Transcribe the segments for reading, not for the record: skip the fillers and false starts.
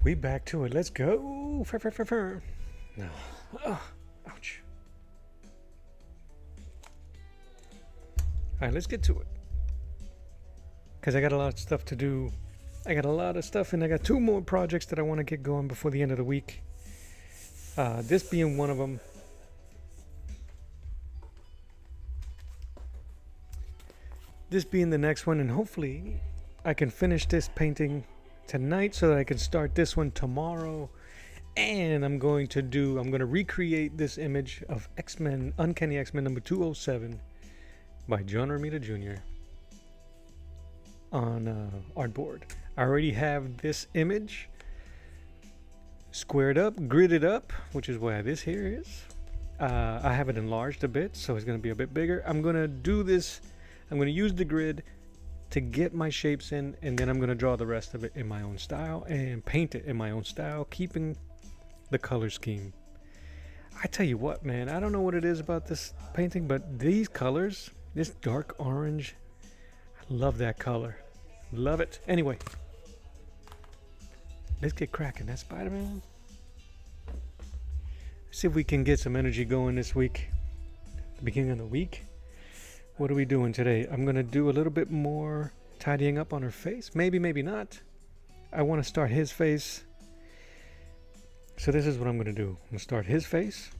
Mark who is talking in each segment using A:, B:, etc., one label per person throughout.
A: We back to it. Let's go. No. Oh, ouch. All right, let's get to it. Because I got a lot of stuff to do. I got a lot of stuff, and I got 2 more projects that I want to get going before the end of the week. This being one of them. This being the next one, and hopefully I can finish this painting tonight so that I can start this one tomorrow. And I'm going to recreate this image of X-Men, Uncanny X-Men number 207 by John Romita Jr. on artboard. I already have this image squared up, gridded up, which is why this here is. I have it enlarged a bit, so it's going to be a bit bigger. I'm going to do this. I'm going to use the grid to get my shapes in, and then I'm going to draw the rest of it in my own style and paint it in my own style, keeping the color scheme. I tell you what, man, I don't know what it is about this painting, but these colors, this dark orange, I love that color. Love it. Anyway, let's get cracking. That Spider-Man. See if we can get some energy going this week. The beginning of the week. What are we doing today? I'm going to do a little bit more tidying up on her face. Maybe, maybe not. I want to start his face. So this is what I'm going to do. I'm going to start his face.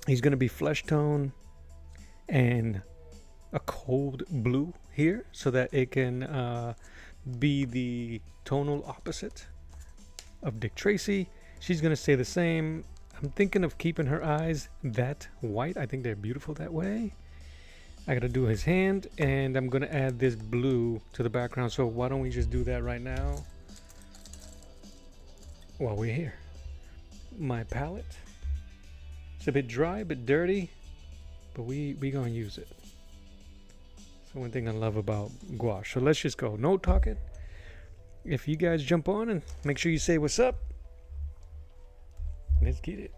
A: He's going to be flesh tone and a cold blue here so that it can be the tonal opposite of Dick Tracy. She's going to stay the same. I'm thinking of keeping her eyes that white. I think they're beautiful that way. I gotta do his hand, and I'm gonna add this blue to the background. So why don't we just do that right now while we're here. My palette, it's a bit dry, a bit dirty, but we gonna use it. So one thing I love about gouache. So let's just go. No talking. If you guys jump on and make sure you say what's up, let's get it.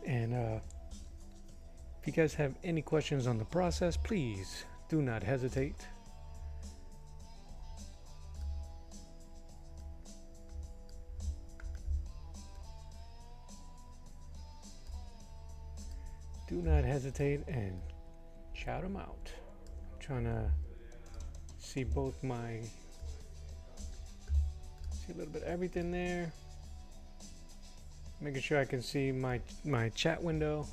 A: And if you guys have any questions on the process, please do not hesitate. Do not hesitate and shout them out. I'm trying to see both see a little bit of everything there. Making sure I can see my chat window.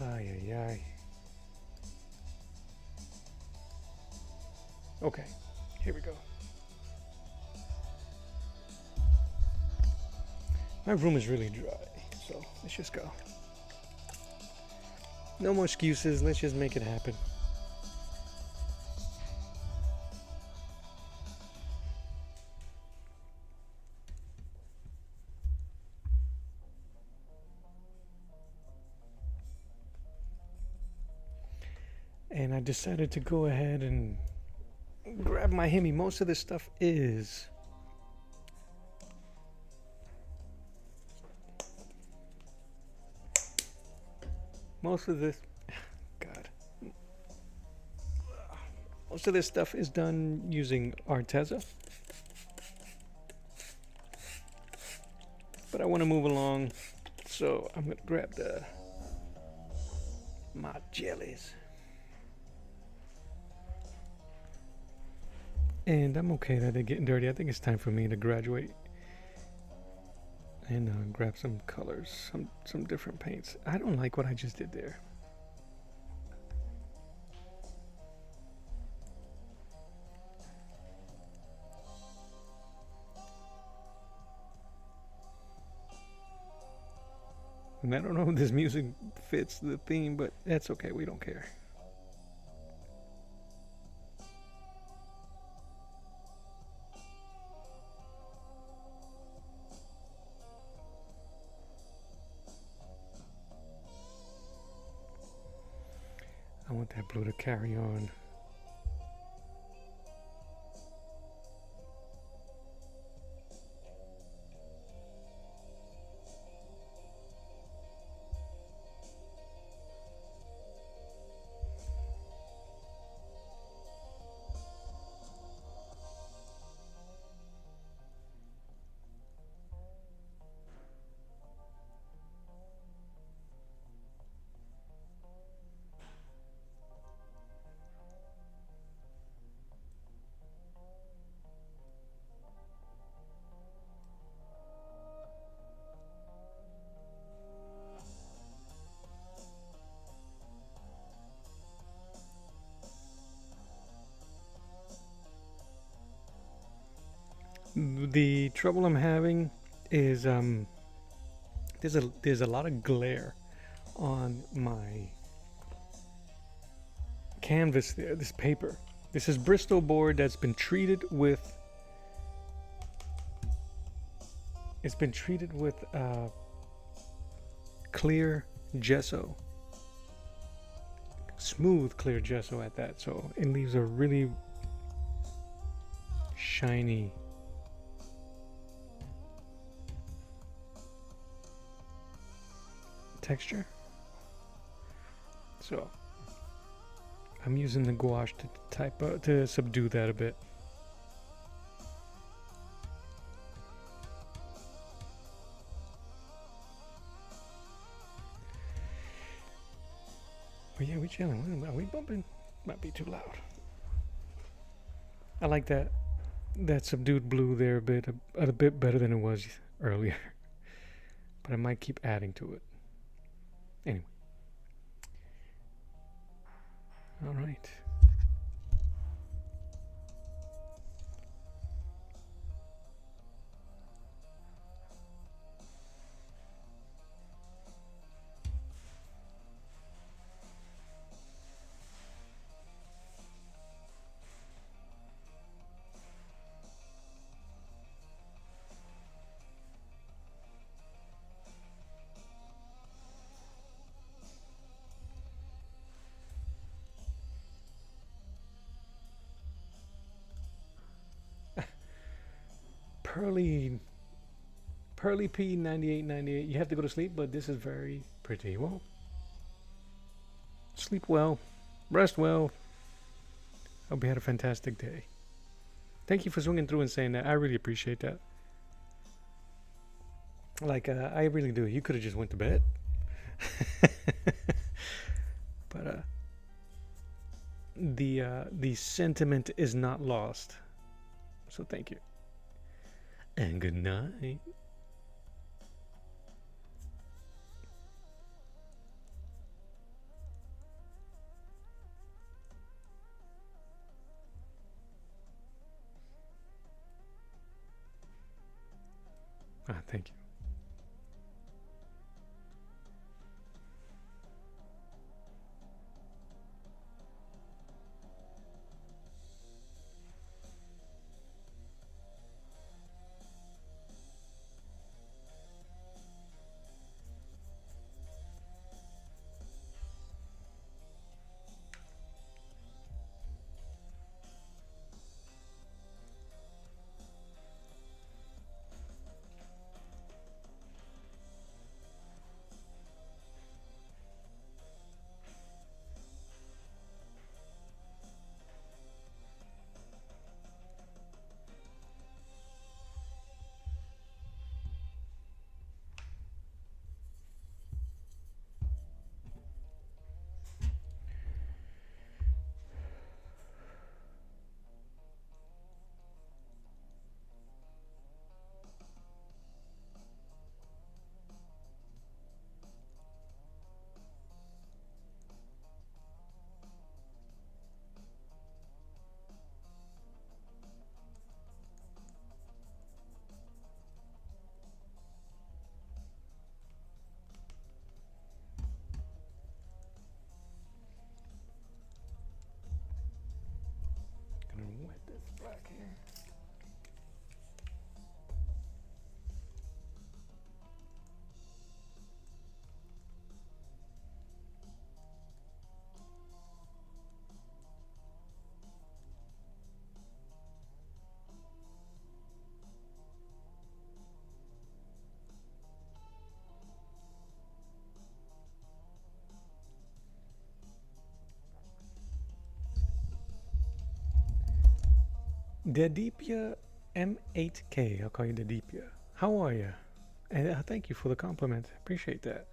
A: Ay, ay, ay. Okay, here we go. My room is really dry, so let's just go. No more excuses, let's just make it happen. And I decided to go ahead and grab my Hemi. Most of this stuff is most of this stuff is done using Arteza. But I want to move along, so I'm going to grab my jellies. And I'm okay that they're getting dirty. I think it's time for me to graduate and grab some colors, some different paints. I don't like what I just did there. And I don't know if this music fits the theme, but that's okay. We don't care. that blue to carry on. The trouble I'm having is there's a lot of glare on my canvas there, this paper. This is Bristol board that's been treated with clear gesso. Smooth clear gesso at that, so it leaves a really shiny texture. So I'm using the gouache to subdue that a bit. But yeah, we chilling. Are we bumping? Might be too loud. I like that subdued blue there a bit better than it was earlier. But I might keep adding to it. Anyway. All right. Pearly P 9898. You have to go to sleep, but this is very pretty. Well, sleep well, rest well. Hope you had a fantastic day. Thank you for swinging through and saying that. I really appreciate that. Like, I really do. You could have just went to bed. But the sentiment is not lost. So thank you. And good night. Thank you. Wet this black here. Dedipia M8K. I'll call you Dedipia. How are you? And thank you for the compliment. Appreciate that.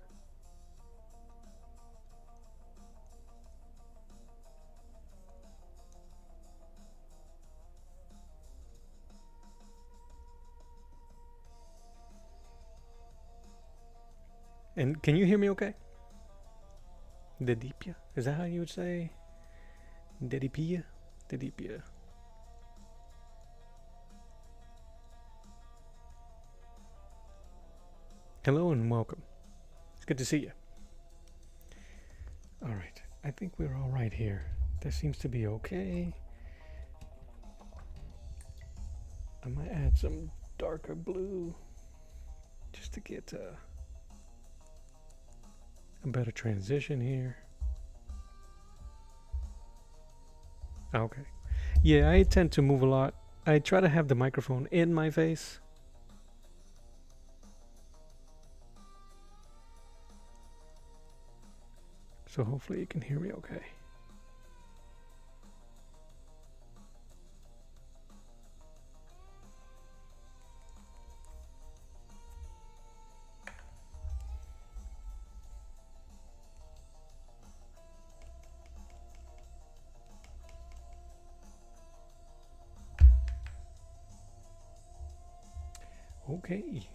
A: And can you hear me okay? Dedipia? Is that how you would say? Dedipia? Dedipia. Hello and welcome. It's good to see you. All right. I think we're all right here. That seems to be okay. I might add some darker blue just to get a better transition here. Okay. Yeah, I tend to move a lot. I try to have the microphone in my face. So hopefully you can hear me okay. Okay.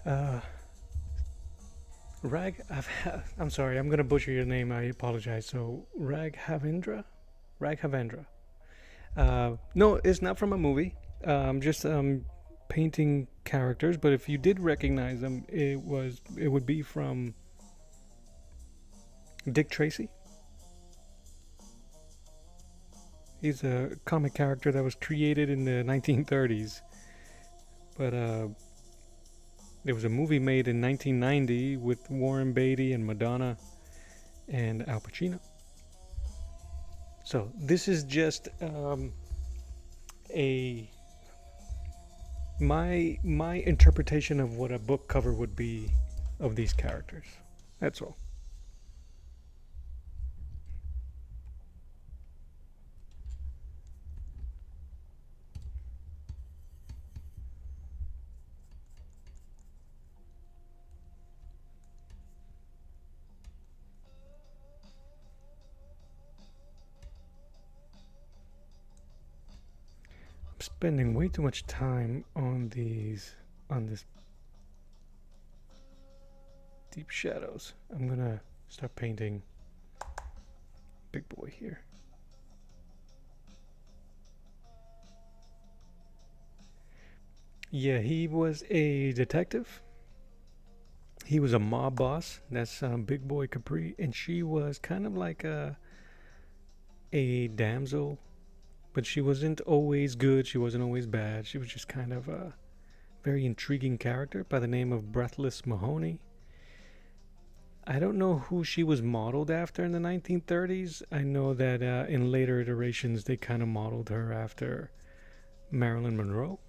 A: Uh, I'm sorry, I'm gonna butcher your name. I apologize. So Raghavendra, Raghavendra. No, it's not from a movie. Just painting characters. But if you did recognize them, it would be from Dick Tracy. He's a comic character that was created in the 1930s, but there was a movie made in 1990 with Warren Beatty and Madonna and Al Pacino. So this is just a my interpretation of what a book cover would be of these characters. That's all. I'm spending way too much time on this deep shadows. I'm gonna start painting big boy here. Yeah, he was a detective. He was a mob boss. That's Big Boy Capri, and she was kind of like a damsel, but she wasn't always good. She wasn't always bad. She was just kind of a very intriguing character by the name of Breathless Mahoney. I don't know who she was modeled after in the 1930s. I know that in later iterations they kind of modeled her after Marilyn Monroe.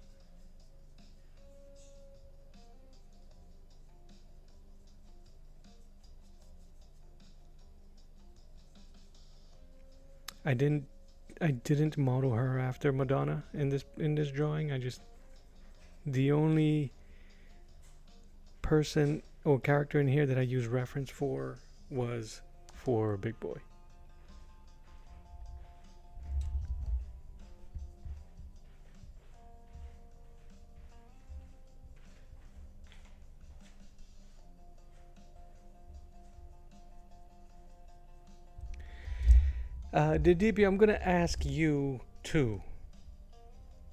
A: I didn't model her after Madonna in this drawing. The only person or character in here that I used reference for was for Big Boy. DDP, I'm gonna ask you to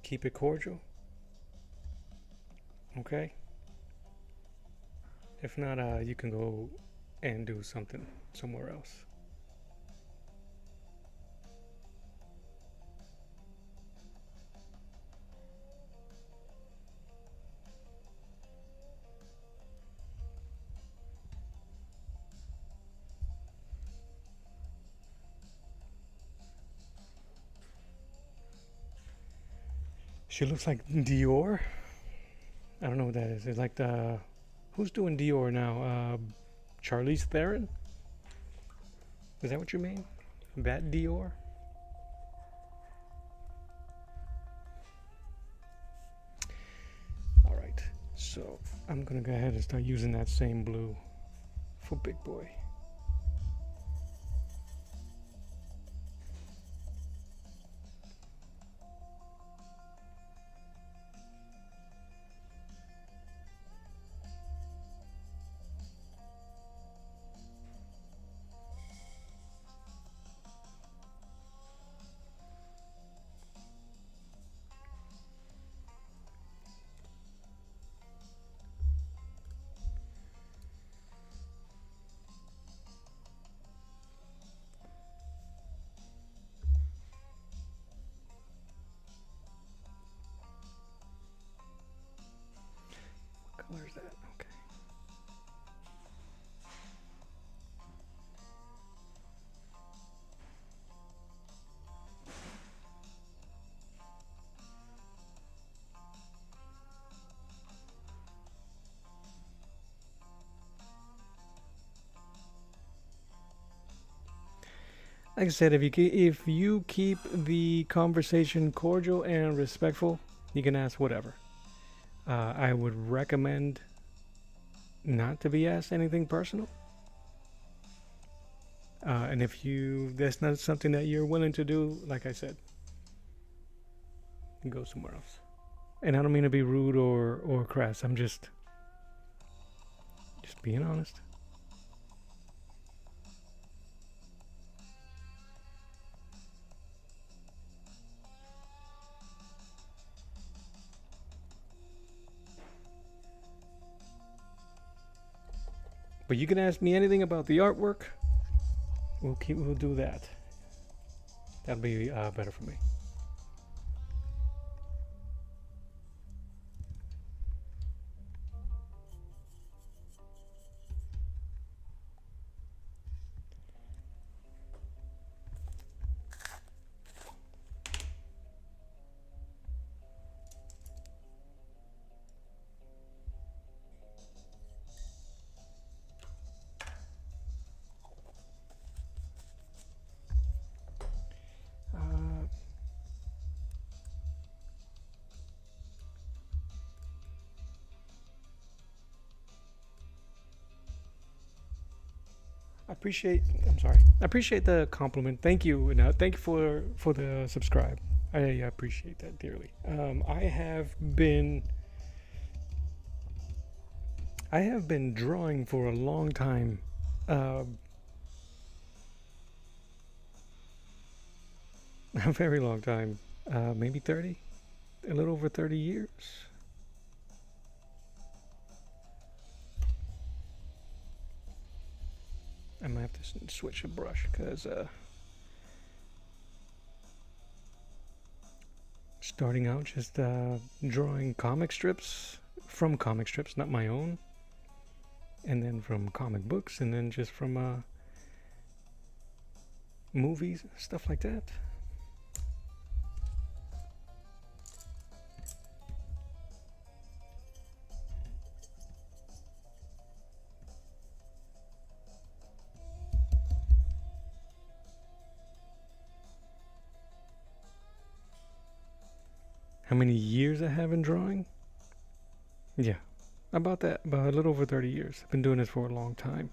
A: keep it cordial. Okay? If not, you can go and do something somewhere else. She looks like Dior. I don't know what that is. It's like the... Who's doing Dior now? Charlize Theron? Is that what you mean? That Dior? Alright, so I'm gonna go ahead and start using that same blue for Big Boy. What color is that? Okay. Like I said, if you keep the conversation cordial and respectful, you can ask whatever. I would recommend not to be asked anything personal. And if that's not something that you're willing to do, like I said, go somewhere else. And I don't mean to be rude or crass. I'm just being honest. But you can ask me anything about the artwork. We'll do that. That'll be better for me. I appreciate the compliment. Thank you. Thank you for the subscribe. I appreciate that dearly. I have been drawing for a long time. A very long time. Maybe 30, a little over 30 years. I might have to switch a brush because starting out just drawing comic strips, from comic strips, not my own, and then from comic books, and then just from movies, stuff like that. How many years I have in drawing? Yeah, about that. About a little over 30 years. I've been doing this for a long time.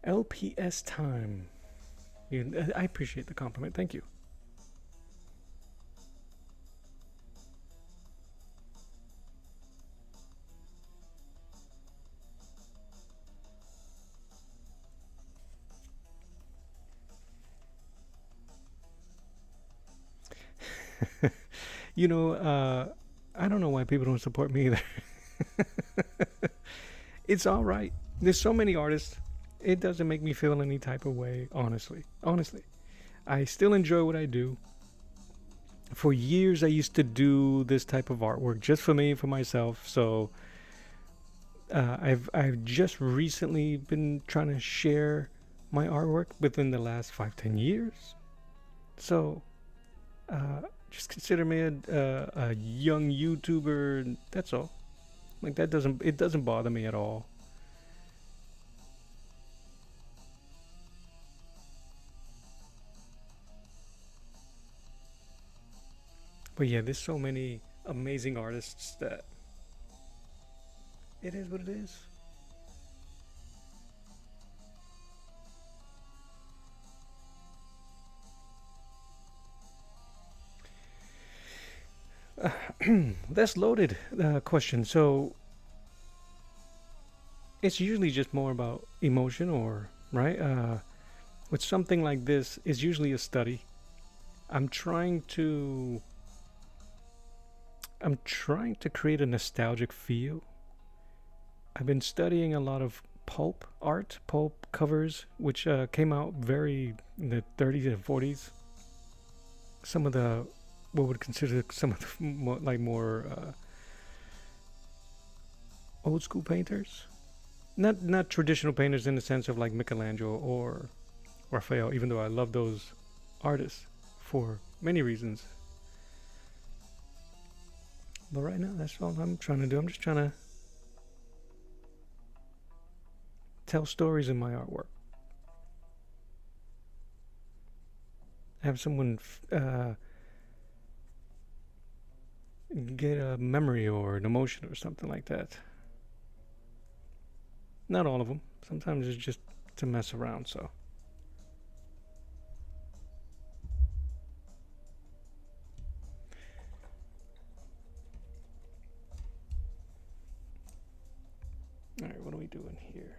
A: LPS time. I appreciate the compliment. Thank you. I don't know why people don't support me either. It's all right. There's so many artists. It doesn't make me feel any type of way, honestly. Honestly. I still enjoy what I do. For years, I used to do this type of artwork just for me, for myself. So I've just recently been trying to share my artwork within the last 5-10 years. So just consider me a young YouTuber. That's all. Like it doesn't bother me at all. But yeah, there's so many amazing artists that it is what it is. That's loaded question. So it's usually just more about emotion, or right? With something like this, it's usually a study. I'm trying to I'm trying to create a nostalgic feel. I've been studying a lot of pulp art, pulp covers, which came out very in the 30s and 40s. Some of the what would consider some of the more old school painters, not traditional painters in the sense of like Michelangelo or Raphael. Even though I love those artists for many reasons, but right now that's all I'm trying to do. I'm just trying to tell stories in my artwork. Have someone get a memory or an emotion or something like that. Not all of them. Sometimes it's just to mess around. So all right, what are we doing here?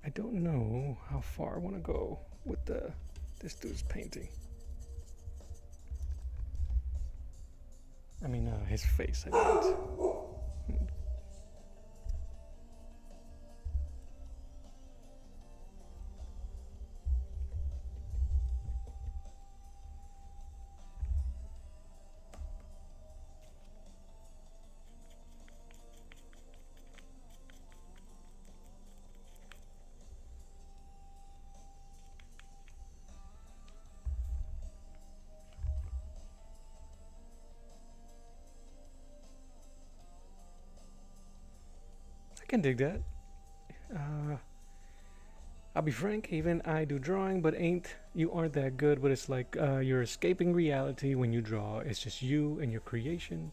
A: I don't know how far I want to go with this dude's painting. I mean, his face. I meant. I can dig that. Uh, I'll be frank, even I do drawing, but you aren't that good. But it's like you're escaping reality when you draw. It's just you and your creation,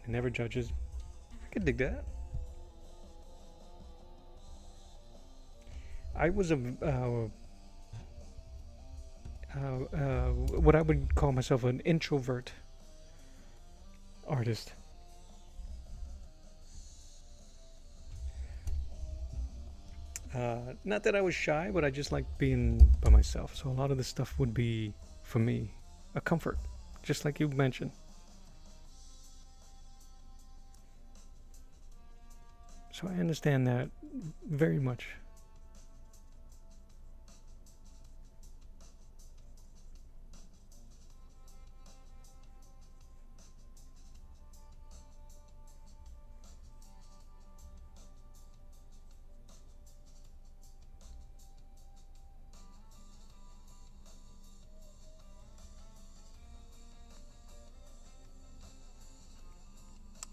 A: and it never judges. I can dig that. I was what I would call myself an introvert artist. Not that I was shy, but I just like being by myself. So a lot of this stuff would be, for me, a comfort, just like you mentioned. So I understand that very much.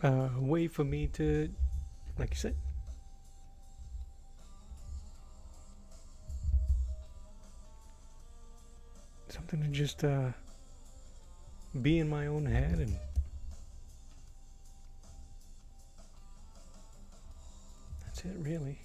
A: way for me to, like you said, something to just be in my own head, and that's it, really.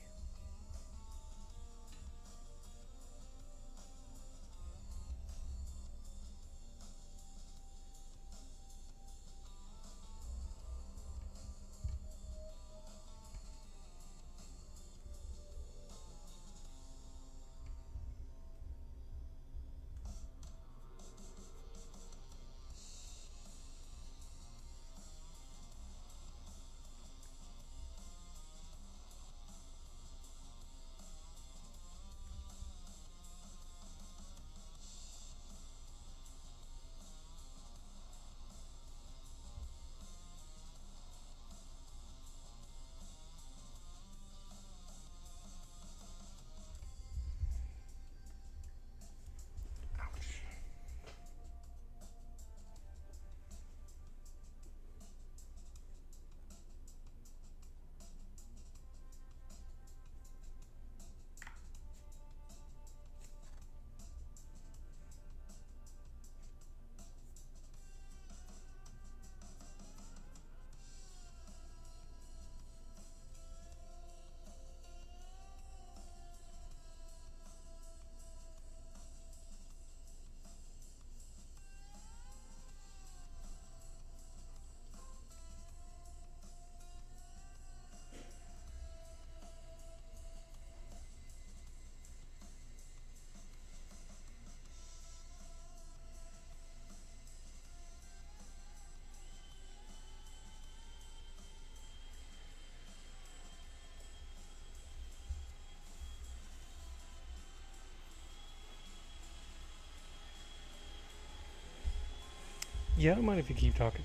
A: Yeah, I don't mind if you keep talking.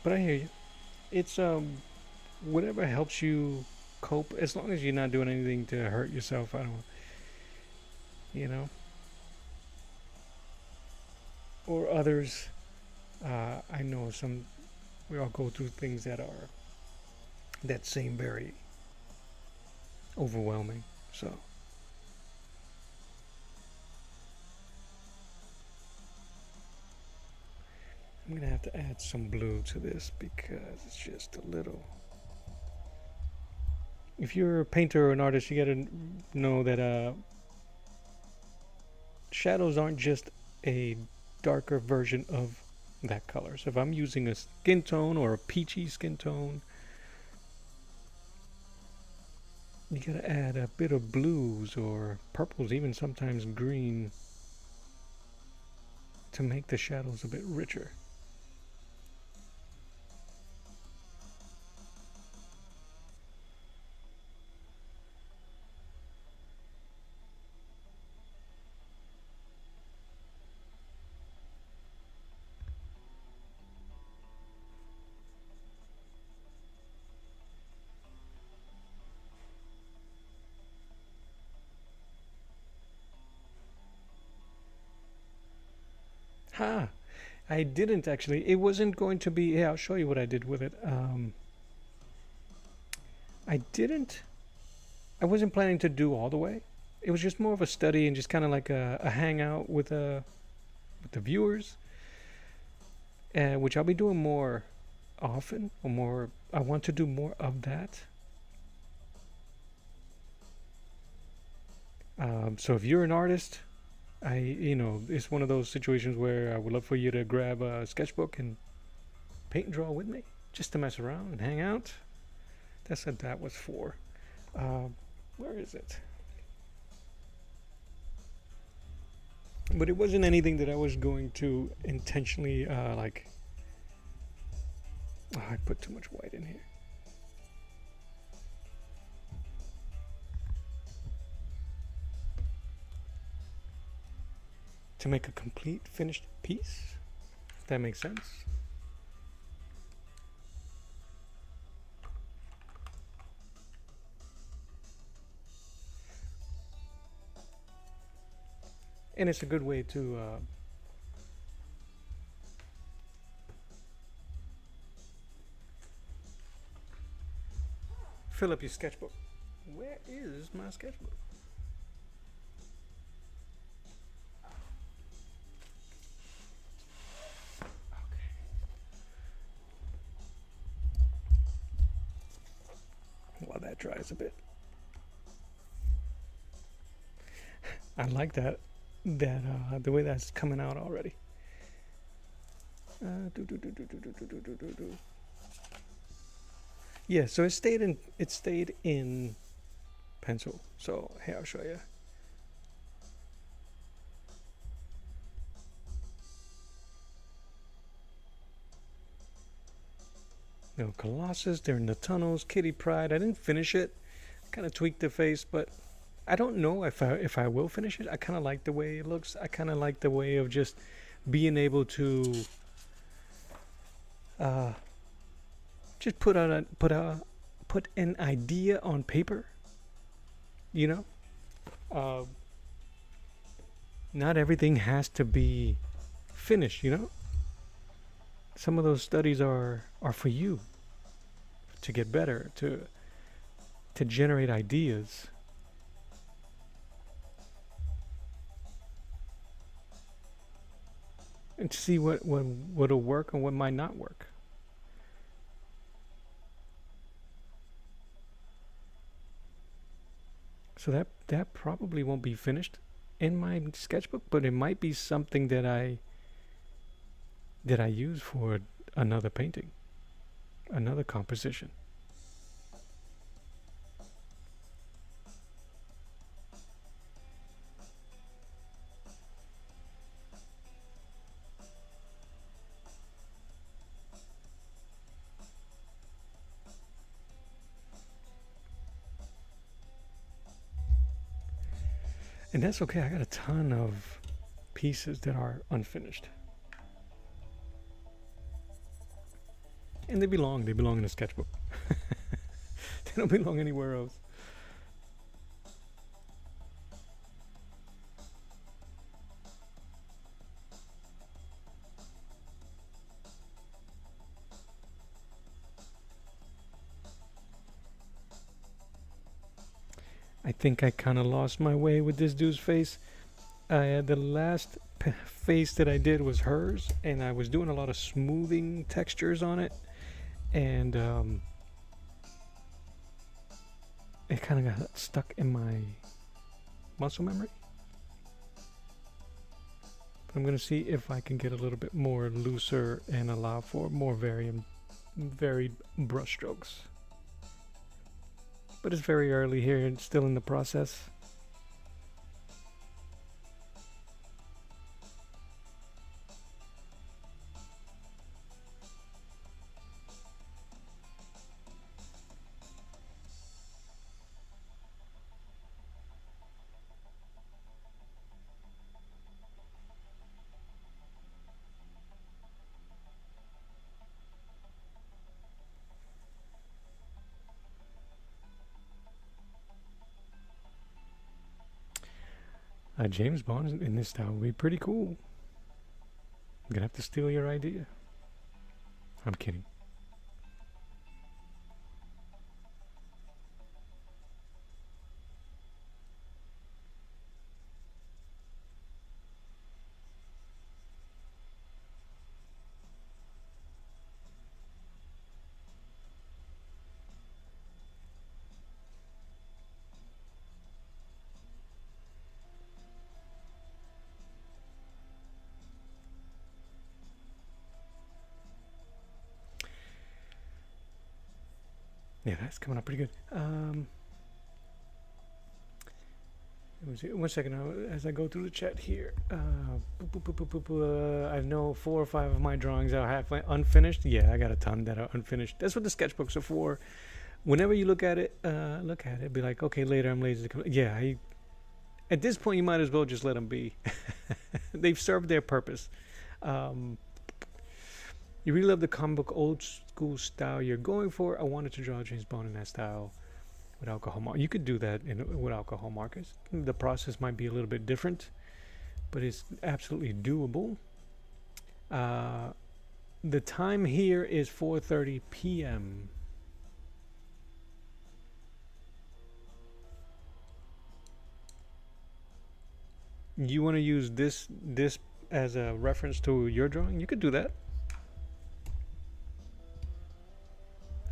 A: But I hear you. It's whatever helps you cope, as long as you're not doing anything to hurt yourself. I don't, you know, or others. I know some. We all go through things that seem very overwhelming. So I'm gonna have to add some blue to this because it's just a little. If you're a painter or an artist, you gotta know that shadows aren't just a darker version of that color. So if I'm using a skin tone or a peachy skin tone, you gotta add a bit of blues or purples, even sometimes green, to make the shadows a bit richer. Ha! I didn't actually. It wasn't going to be. Yeah, I'll show you what I did with it. I didn't. I wasn't planning to do all the way. It was just more of a study and just kind of like a hangout with the viewers, which I'll be doing more often, or more. I want to do more of that. So if you're an artist, it's one of those situations where I would love for you to grab a sketchbook and paint and draw with me, just to mess around and hang out. That's what that was for. Where is it? But it wasn't anything that I was going to intentionally like. Oh, I put too much white in here. To make a complete finished piece, if that makes sense. And it's a good way to uh, fill up your sketchbook. Where is my sketchbook? While that dries a bit. I like that the way that's coming out already. Yeah, so it stayed in pencil. So here, I'll show you. You know, Colossus, they're in the tunnels, Kitty Pryde. I didn't finish it. Kind of tweaked the face, but I don't know if I will finish it. I kind of like the way it looks. I kind of like the way of just being able to just put an idea on paper. You know, not everything has to be finished. You know, some of those studies are for you to get better, to generate ideas. And to see what'll work and what might not work. So that probably won't be finished in my sketchbook, but it might be something that I use for another painting, another composition. And that's okay. I got a ton of pieces that are unfinished. And they belong in a sketchbook. They don't belong anywhere else. I think I kind of lost my way with this dude's face. The last face that I did was hers, and I was doing a lot of smoothing textures on it, and it kind of got stuck in my muscle memory. But I'm going to see if I can get a little bit more looser and allow for more varied brush strokes. But it's very early here and still in the process. James Bond in this style would be pretty cool. I'm gonna have to steal your idea. I'm kidding. Yeah, that's coming up pretty good. One second as I go through the chat here. I know 4 or 5 of my drawings are halfway unfinished. Yeah, I got a ton that are unfinished. That's what the sketchbooks are for. Whenever you look at it, be like, okay, later I'm lazy to come. Yeah, at this point you might as well just let them be. They've served their purpose. You really love the comic book old school style you're going for. I wanted to draw James Bond in that style with alcohol markers. You could do that with alcohol markers. The process might be a little bit different, but it's absolutely doable. The time here is 4:30 p.m. You want to use this as a reference to your drawing? You could do that.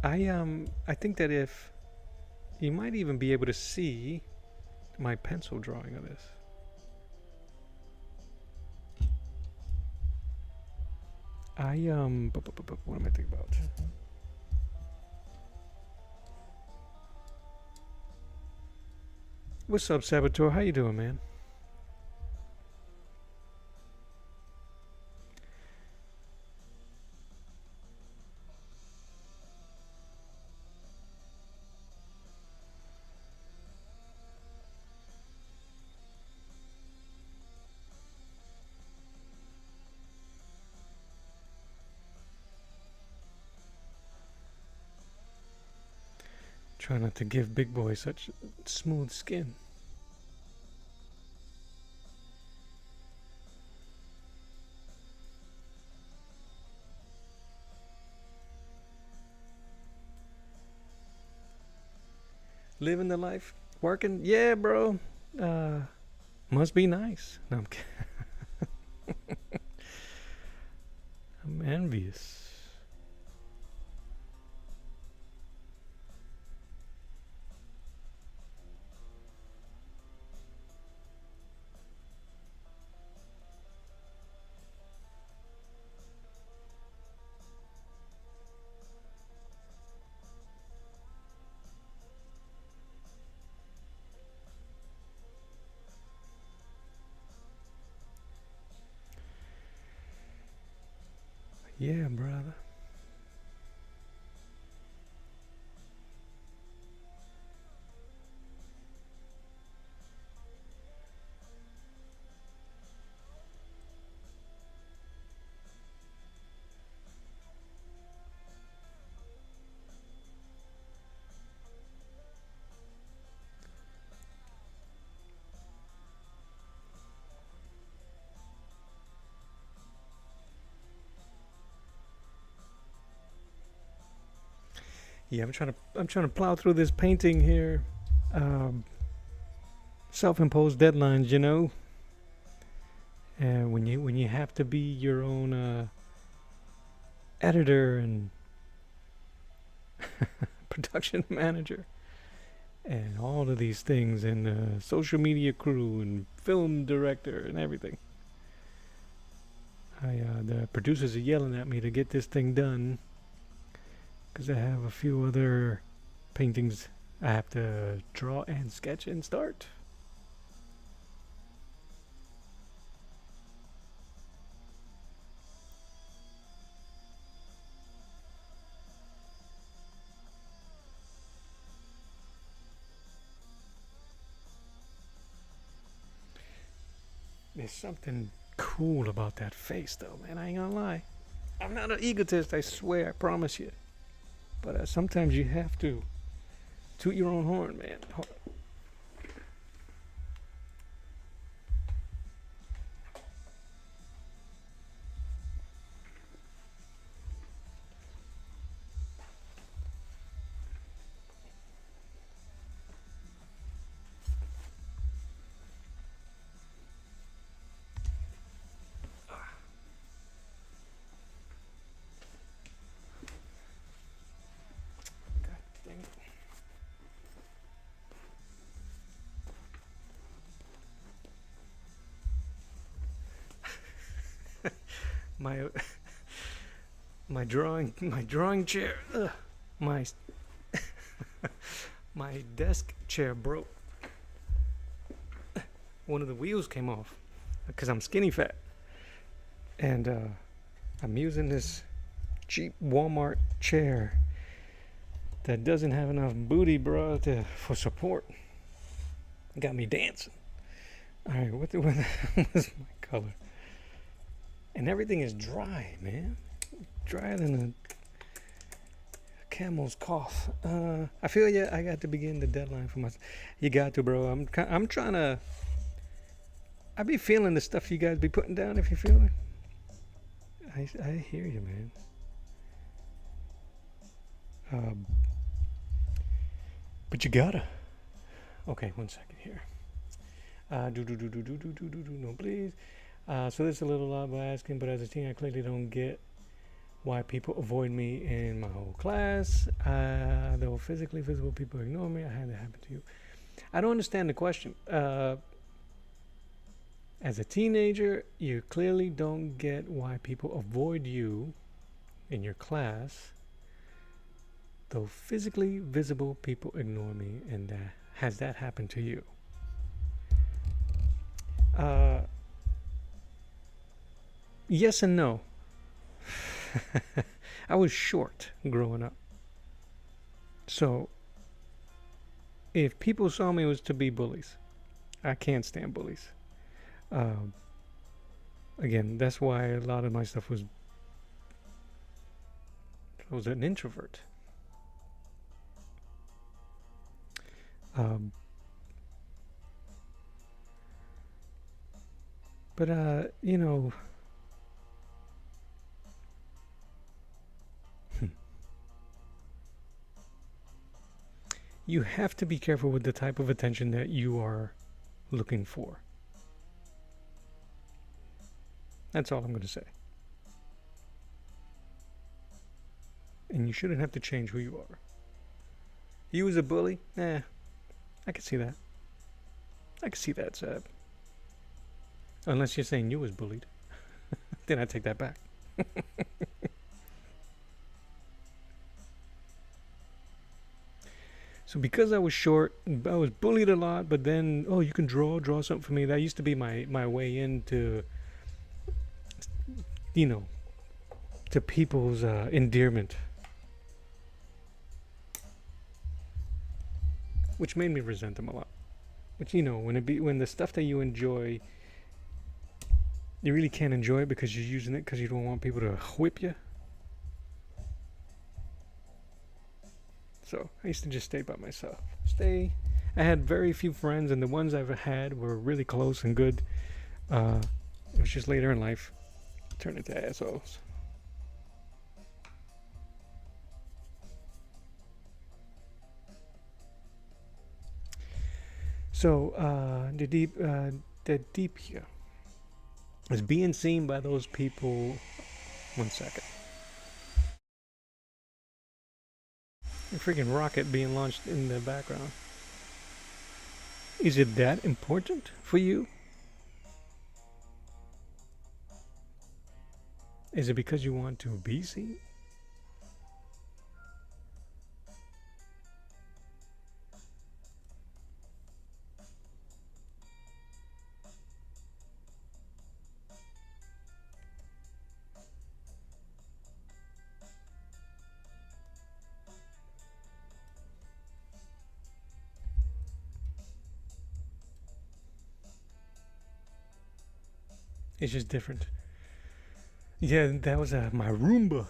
A: I think that if you might even be able to see my pencil drawing of this. What am I thinking about? What's up, Saboteur? How you doing, man? Try not to give Big Boy such smooth skin. Living the life, working, yeah, bro. Must be nice. No, I'm kidding. I'm envious. Yeah, brother. Yeah, I'm trying to plow through this painting here. Um, Self-imposed deadlines, you know. And when you have to be your own editor and production manager and all of these things and social media crew and film director and everything. The producers are yelling at me to get this thing done because I have a few other paintings I have to draw and sketch and start. There's something cool about that face, though, man. I ain't gonna lie. I'm not an egotist, I swear, I promise you. But sometimes you have to toot your own horn, man. God dang it. My my drawing chair. Ugh, my my desk chair broke. One of the wheels came off because I'm skinny fat, and I'm using this cheap Walmart chair that doesn't have enough booty, bro, for support. Got me dancing. All right, what was my color? And everything is dry, man. Drier than a camel's cough. I feel yeah. I got to begin the deadline for myself. You got to, bro. I'm trying to. I be feeling the stuff you guys be putting down. If you feel it, I hear you, man. But you gotta. Okay, one second here. No, please. So this is a little odd by asking, but as a teen, I clearly don't get why people avoid me in my whole class. Though physically visible people ignore me, I had that happen to you. I don't understand the question. As a teenager, you clearly don't get why people avoid you in your class. Though physically visible people ignore me, and has that happened to you? Yes and no. I was short growing up. So, if people saw me, it was to be bullies. I can't stand bullies. Again, that's why a lot of my stuff was. I was an introvert. But you know, you have to be careful with the type of attention that you are looking for. That's all I'm going to say. And you shouldn't have to change who you are. You was a bully? I can see that. I can see that, Seb. Unless you're saying you was bullied. Then I take that back. So because I was short, I was bullied a lot, but then, oh, you can draw something for me. That used to be my way into, to people's endearment. Which made me resent them a lot. Which, when the stuff that you enjoy, you really can't enjoy it because you're using it because you don't want people to whip you. So I used to just stay by myself. I had very few friends, and the ones I've had were really close and good. It was just later in life, turned into assholes. So the deep here is being seen by those people. 1 second. A freaking rocket being launched in the background. Is it that important for you? Is it because you want to be seen? It's just different. Yeah, that was my Roomba.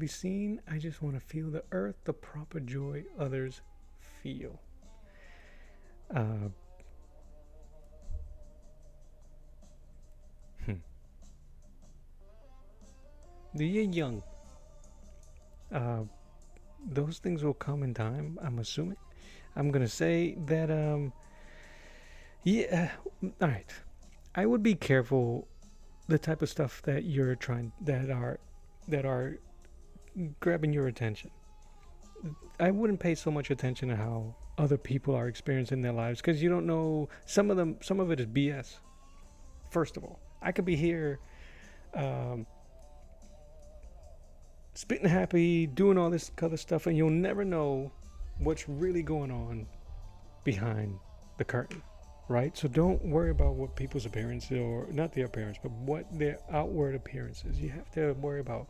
A: be seen. I just want to feel the earth, the proper joy others feel. Uh, hmm. The yin yang. Those things will come in time, I'm assuming. I'm gonna say that yeah, all right. I would be careful the type of stuff that you're trying that are grabbing your attention. I wouldn't pay so much attention to how other people are experiencing their lives because you don't know some of it is BS. First of all, I could be here um, spitting happy, doing all this other stuff, and you'll never know what's really going on behind the curtain, right? So don't worry about what people's appearance, or not their appearance, but what their outward appearance is. You have to worry about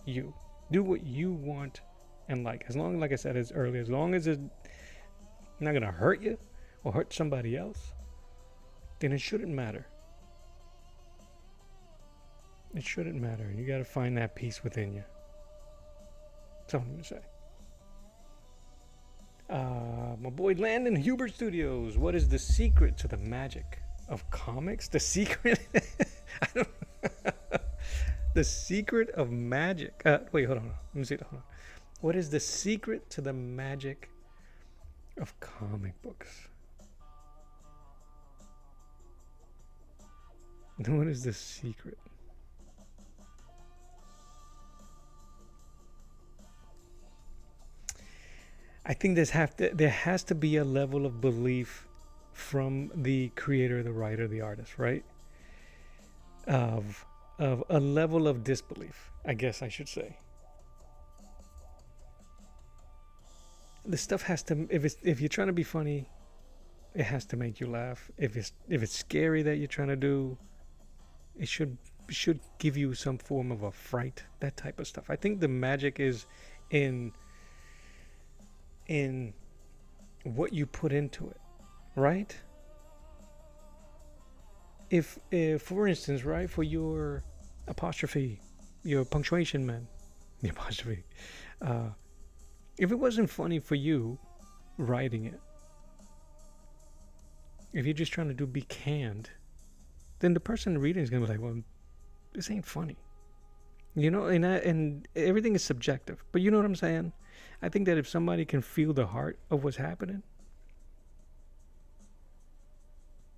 A: you. Do what you want and like. As long, like I said as earlier, as long as it's not gonna hurt you or hurt somebody else, then it shouldn't matter. It shouldn't matter. You gotta find that peace within you. That's all I'm gonna say. My boy Landon Hubert Studios. What is the secret to the magic of comics? The secret? I don't. The secret of magic. Wait, hold on. Let me see. Hold on. What is the secret to the magic of comic books? What is the secret? I think there has to be a level of belief from the creator, the writer, the artist, right? Of a level of disbelief, I guess I should say. The stuff has to, if you're trying to be funny, it has to make you laugh. If it's scary that you're trying to do, it should give you some form of a fright, that type of stuff. I think the magic is in what you put into it, right? If for instance, right, for your apostrophe, your punctuation man, the apostrophe, if it wasn't funny for you writing it, if you're just trying to be canned, then the person reading is gonna be like, well, this ain't funny, you know. And everything is subjective, but you know what I'm saying. I think that if somebody can feel the heart of what's happening,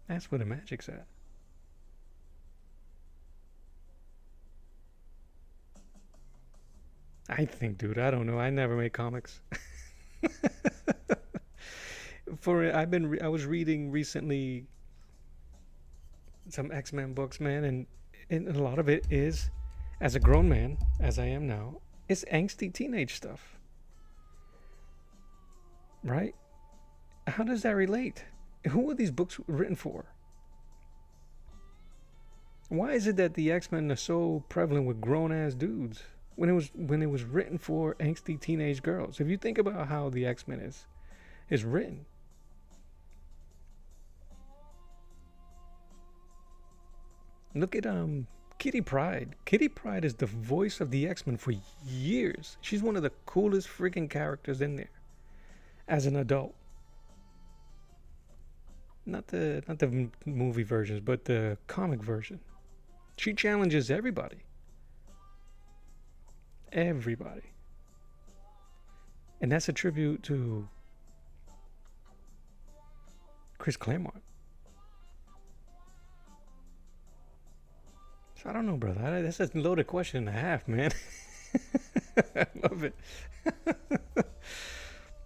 A: that's where the magic's at. I think, dude, I don't know. I never made comics. I was reading recently some X-Men books, man, and a lot of it is, as a grown man, as I am now, it's angsty teenage stuff. Right? How does that relate? Who are these books written for? Why is it that the X-Men are so prevalent with grown-ass dudes when it was written for angsty teenage girls? If you think about how the X-Men is written, look at Kitty Pryde. Kitty Pryde is the voice of the X-Men for years. She's one of the coolest freaking characters in there as an adult. Not the movie versions, but the comic version. She challenges everybody. Everybody. And that's a tribute to Chris Claremont. So I don't know, brother. That's a loaded question and a half, man. I love it.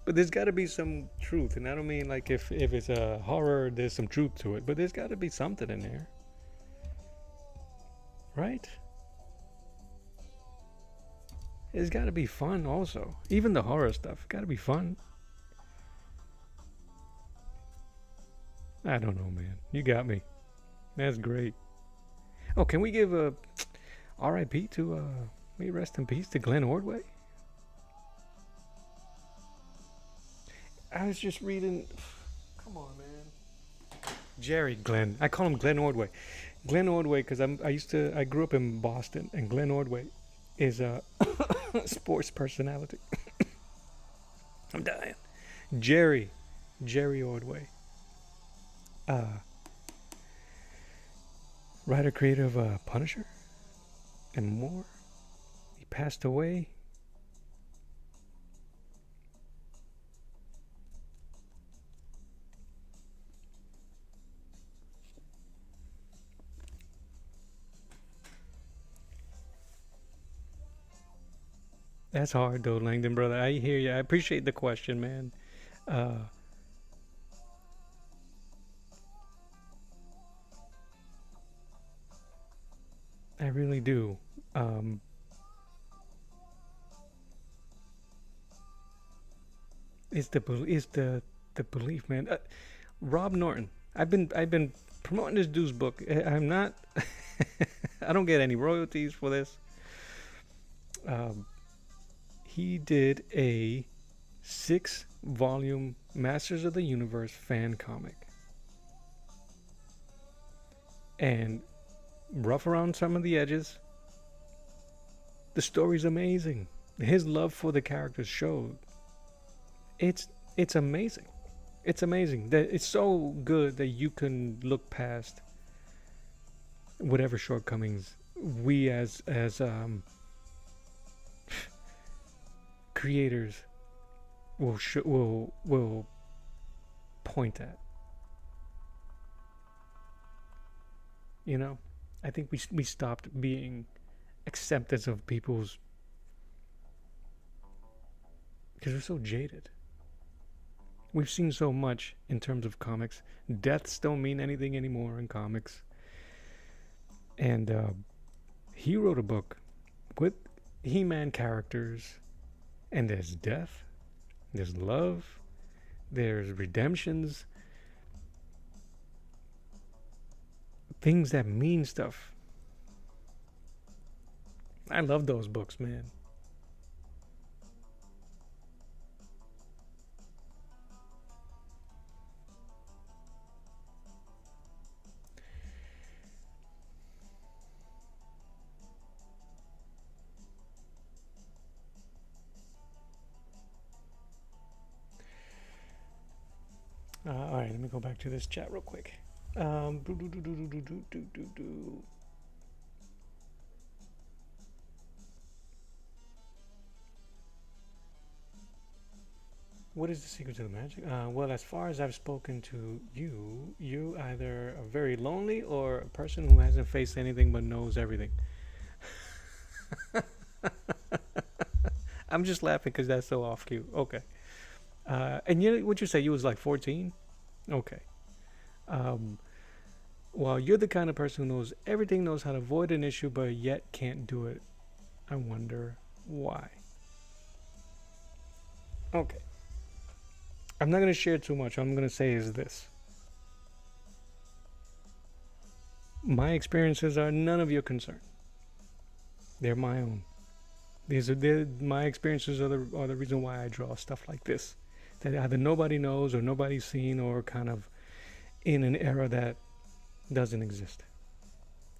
A: But there's got to be some truth, and I don't mean like if it's a horror, there's some truth to it, but there's got to be something in there, right? It's got to be fun also. Even the horror stuff, got to be fun. I don't know, man. You got me. That's great. Oh, can we give a R.I.P. to may rest in peace to Glenn Ordway? I was just reading. Come on, man. Jerry Glenn. I call him Glenn Ordway. Glenn Ordway because I grew up in Boston, and Glenn Ordway is Sports personality. I'm dying. Jerry Ordway. Writer, creator of Punisher and more. He passed away. That's hard though, Langdon, brother. I hear you. I appreciate the question, man. Uh, I really do. Um, it's the belief, man. Rob Norton. I've been promoting this dude's book. I'm not. I don't get any royalties for this. Um, he did a 6-volume Masters of the Universe fan comic, and rough around some of the edges. The story's amazing. His love for the characters showed. It's amazing. It's amazing that it's so good that you can look past whatever shortcomings we as creators will point at. You know, I think we stopped being acceptance of people's because we're so jaded. We've seen so much in terms of comics. Deaths don't mean anything anymore in comics. And he wrote a book with He-Man characters, and there's death, there's love, there's redemptions, things that mean stuff. I love those books, man. All right, let me go back to this chat real quick. Do, do, do, do, do, do, do, do, do. What is the secret to the magic? Well, as far as I've spoken to you, you either are very lonely or a person who hasn't faced anything but knows everything. I'm just laughing because that's so off cue. Okay. And you, what you say? You was like 14. Okay. Um, well, you're the kind of person who knows everything, knows how to avoid an issue, but yet can't do it. I wonder why. Okay. I'm not going to share too much. All I'm going to say is this. My experiences are none of your concern. They're my own. My experiences are the reason why I draw stuff like this. That either nobody knows or nobody's seen or kind of in an era that doesn't exist.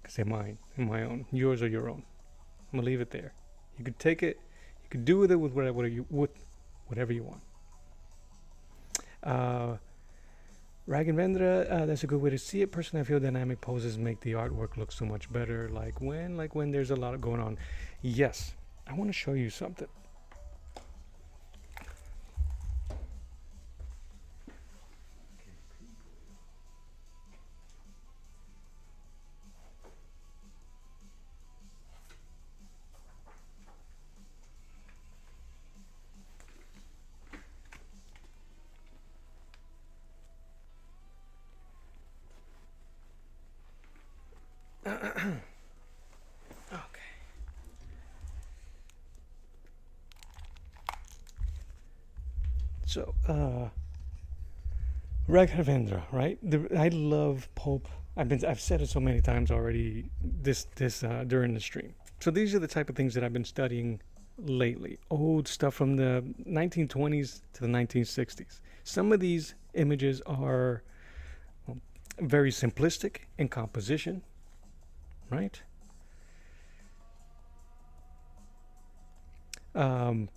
A: Because they're mine and my own. Yours are your own. I'm going to leave it there. You could take it. You could do with it with whatever you want. Rag and Vendra, that's a good way to see it. Personally, I feel dynamic poses make the artwork look so much better. Like when there's a lot going on. Yes, I want to show you something. Okay. So, Raghavendra, right? I love pulp. I've said it so many times already. This during the stream. So these are the type of things that I've been studying lately. Old stuff from the 1920s to the 1960s. Some of these images are very simplistic in composition, right? Um,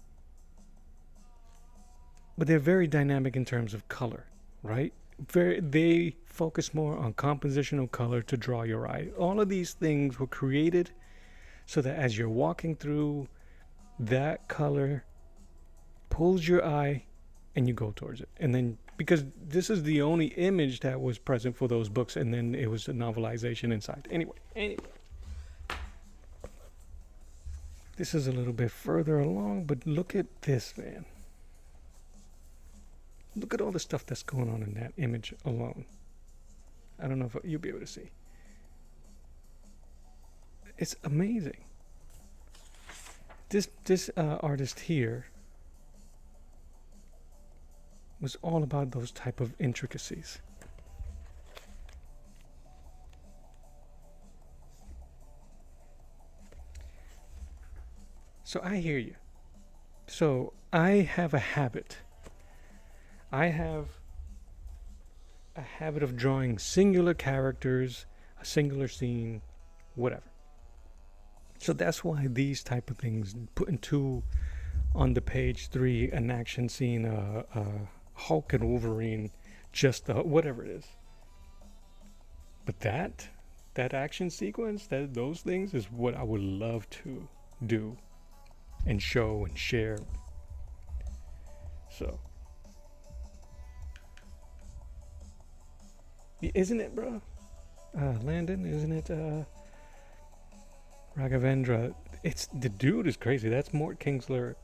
A: but they're very dynamic in terms of color, right? They focus more on compositional color to draw your eye. All of these things were created so that as you're walking through, that color pulls your eye and you go towards it. And then, because this is the only image that was present for those books, and then it was a novelization inside. Anyway. This is a little bit further along, but look at this, man. Look at all the stuff that's going on in that image alone. I don't know if you'll be able to see. It's amazing. This artist here was all about those type of intricacies. So I hear you. So I have a habit. I have a habit of drawing singular characters, a singular scene, whatever. So that's why these type of things, putting two on the page, 3, an action scene, Hulk and Wolverine, just whatever it is. But that action sequence, those things is what I would love to do and show and share. So, isn't it, bro? Landon, isn't it? Raghavendra. It's the dude is crazy. That's Mort Kunstler.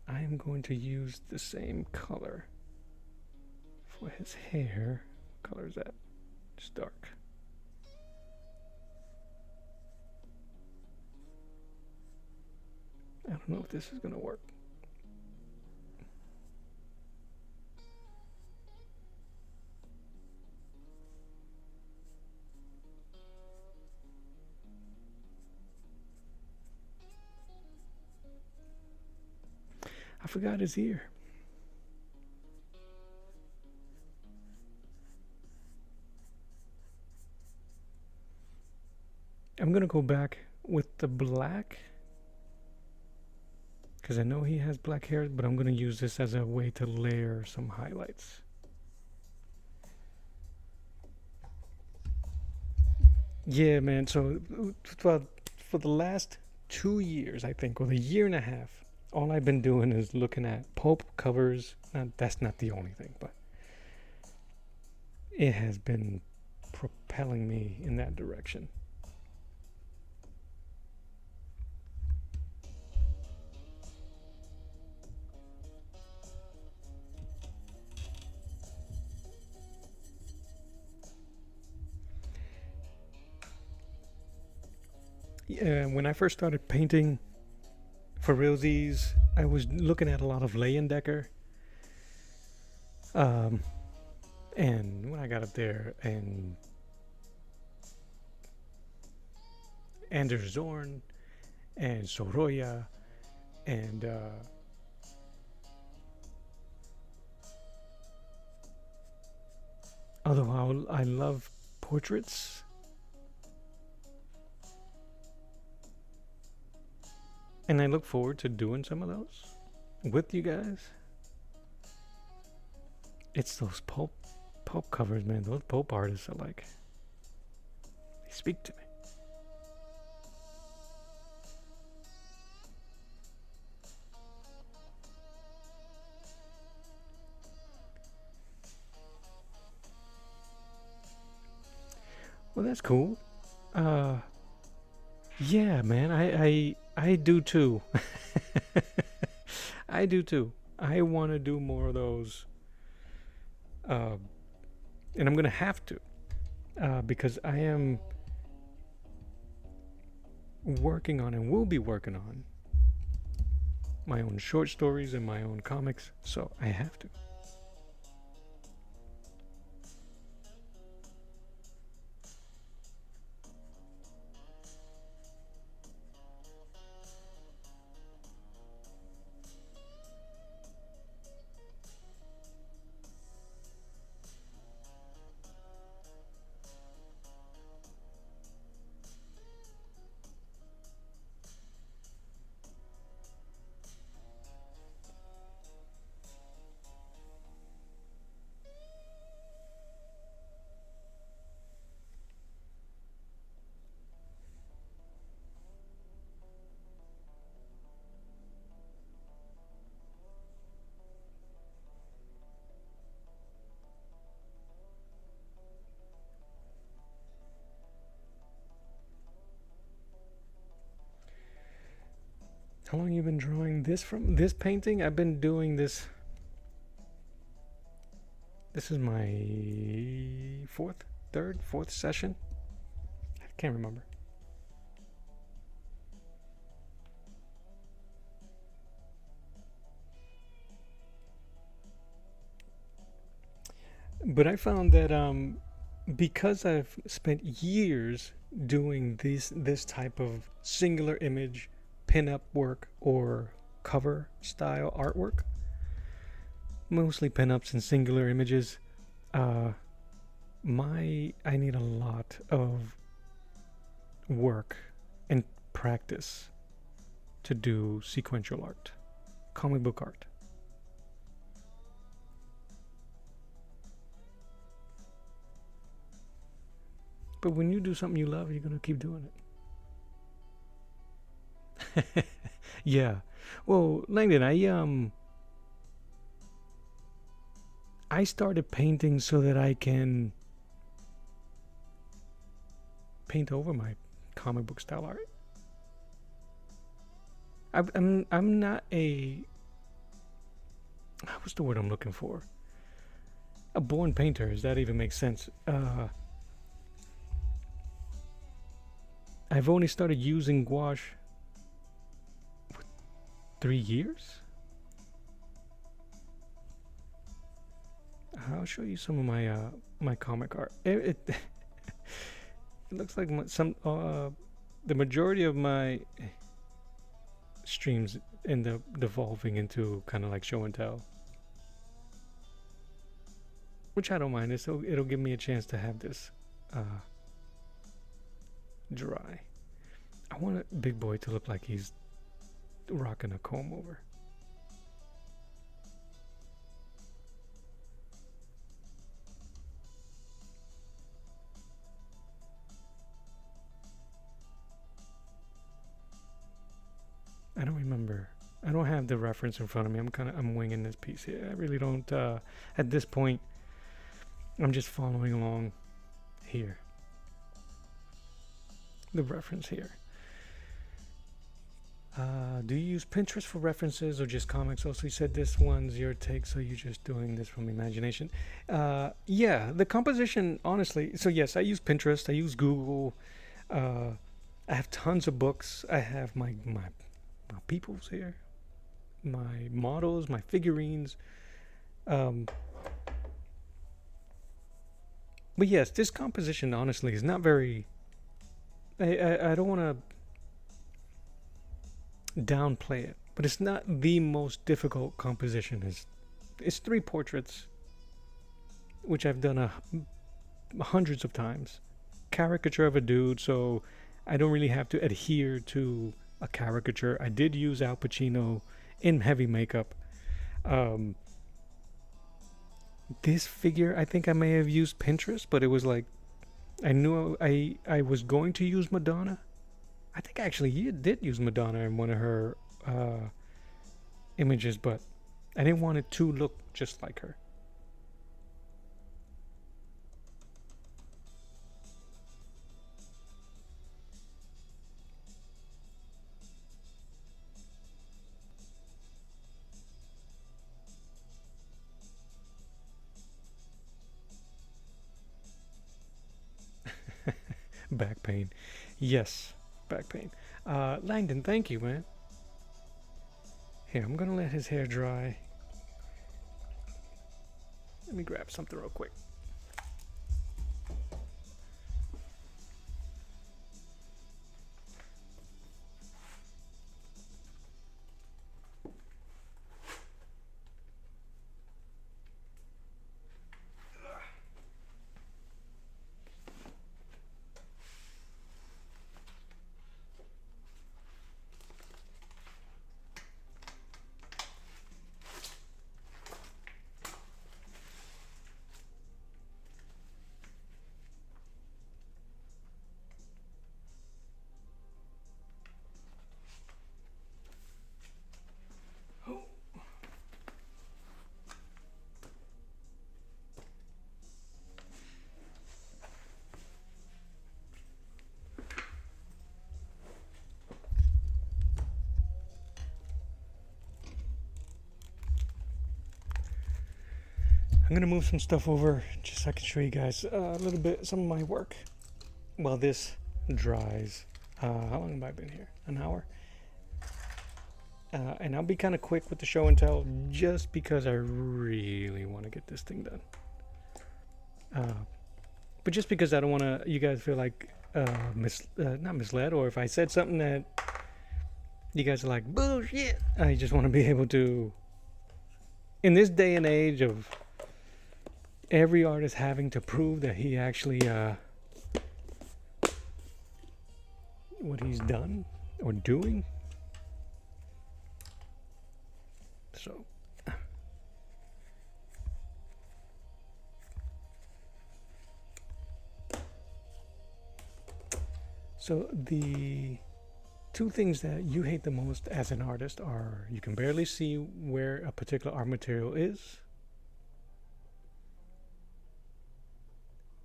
A: I am going to use the same color for his hair. What color is that? Just dark. I don't know if this is going to work. I forgot his ear. I'm going to go back with the black, because I know he has black hair, but I'm going to use this as a way to layer some highlights. Yeah, man. So for the last 2 years, I think, or the year and a half, all I've been doing is looking at pulp covers. That's not the only thing, but it has been propelling me in that direction. When I first started painting for realsies, I was looking at a lot of Leyendecker. And when I got up there, and Anders Zorn, and Soroya, and although I love portraits, and I look forward to doing some of those with you guys. It's those pulp covers, man. Those pulp artists are like, they speak to me. Well, that's cool. Yeah, man. I do too. I do too. I want to do more of those. And I'm going to have to. Because I am working on, and will be working on, my own short stories and my own comics. So I have to. How long you been drawing this from? This painting? I've been doing this. This is my fourth session. I can't remember. But I found that because I've spent years doing this type of singular image pinup work or cover style artwork, mostly pinups and singular images, I need a lot of work and practice to do sequential art, comic book art. But when you do something you love, you're gonna keep doing it. Yeah. Well, Langdon, I started painting so that I can paint over my comic book style art. I'm not a, what's the word I'm looking for? A born painter. Does that even make sense? I've only started using gouache 3 years. I'll show you some of my my comic art. It looks like the majority of my streams end up devolving into kind of like show and tell, which I don't mind. It'll give me a chance to have this dry. I want a big boy to look like he's rocking a comb over. I don't remember. I don't have the reference in front of me. I'm winging this piece here. I really don't. At this point, I'm just following along here. The reference here. Do you use Pinterest for references or just comics? Also, you said this one's your take, so you're just doing this from imagination. Yeah, the composition, honestly. So yes, I use Pinterest. I use Google. I have tons of books. I have my peoples here, my models, my figurines. But yes, this composition, honestly, is not very. I don't want to downplay it, but it's not the most difficult composition. It's 3 portraits, which I've done hundreds of times. Caricature of a dude, so I don't really have to adhere to a caricature. I did use Al Pacino in heavy makeup. This figure, I think I may have used Pinterest, but it was like I knew I was going to use Madonna. I think actually you did use Madonna in one of her images, but I didn't want it to look just like her. Back pain. Yes, back pain. Langdon, thank you, man. Here, I'm gonna let his hair dry. Let me grab something real quick. I'm gonna move some stuff over just so I can show you guys a little bit some of my work while this dries. How long have I been here? An hour. And I'll be kind of quick with the show and tell just because I really want to get this thing done. But just because I don't want to, you guys feel like not misled, or if I said something that you guys are like bullshit, I just want to be able to, in this day and age of every artist having to prove that he actually what he's done or doing. So the two things that you hate the most as an artist are you can barely see where a particular art material is,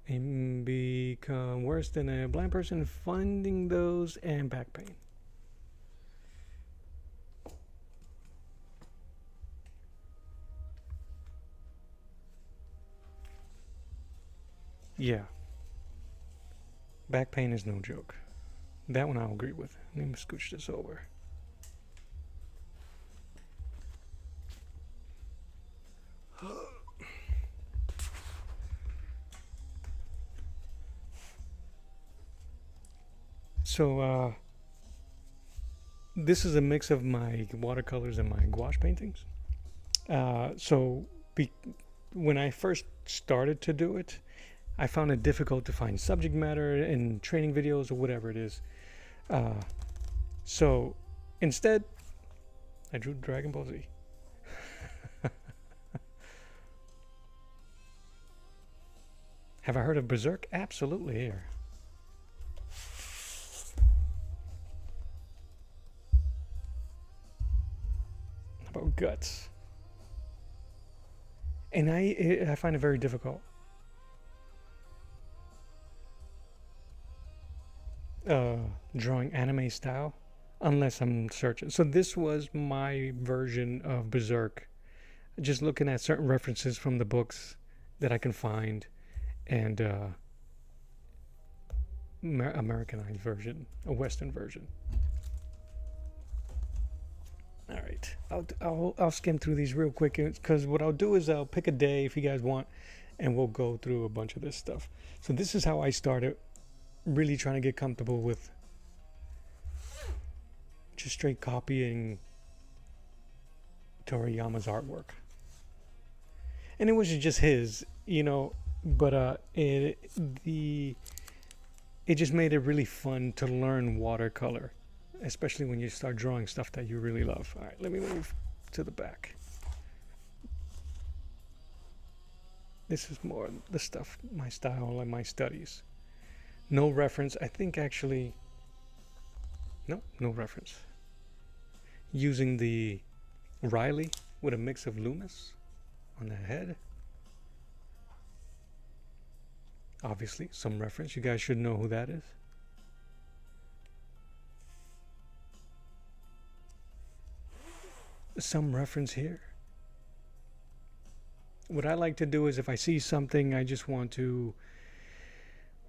A: and become worse than a blind person finding those, and back pain. Yeah. Back pain is no joke. That one I'll agree with. Let me scooch this over. So, this is a mix of my watercolors and my gouache paintings. When I first started to do it, I found it difficult to find subject matter in training videos or whatever it is. So instead, I drew Dragon Ball Z. Have I heard of Berserk? Absolutely here. How about Guts? And I find it very difficult. Drawing anime style unless I'm searching. So this was my version of Berserk, just looking at certain references from the books that I can find, and Americanized version, a Western version. All right, I'll skim through these real quick, because what I'll do is I'll pick a day if you guys want, and we'll go through a bunch of this stuff. So this is how I started, really trying to get comfortable with just straight copying Toriyama's artwork. And it wasn't just his, but it just made it really fun to learn watercolor, especially when you start drawing stuff that you really love. All right, let me move to the back. This is more the stuff, my style and my studies. No reference. I think actually, no reference. Using the Riley with a mix of Loomis on the head. Obviously, some reference. You guys should know who that is. Some reference here. What I like to do is if I see something, I just want to,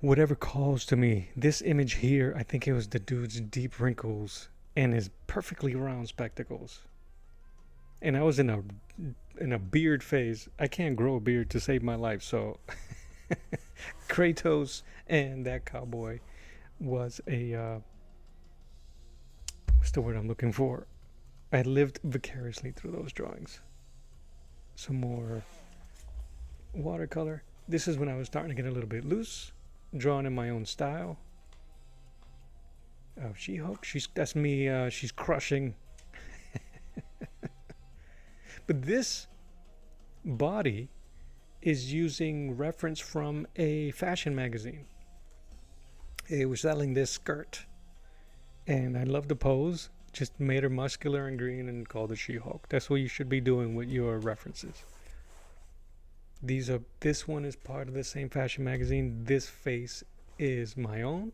A: whatever calls to me. This image here, I think it was the dude's deep wrinkles and his perfectly round spectacles. And I was in a beard phase. I can't grow a beard to save my life, so Kratos and that cowboy was a what's the word I'm looking for? I lived vicariously through those drawings. Some more watercolor. This is when I was starting to get a little bit loose, drawing in my own style. Oh, She-Hulk, that's me. She's crushing. But this body is using reference from a fashion magazine. It was selling this skirt, and I love the pose. Just made her muscular and green and called it She-Hulk. That's what you should be doing with your references. This one is part of the same fashion magazine. This face is my own.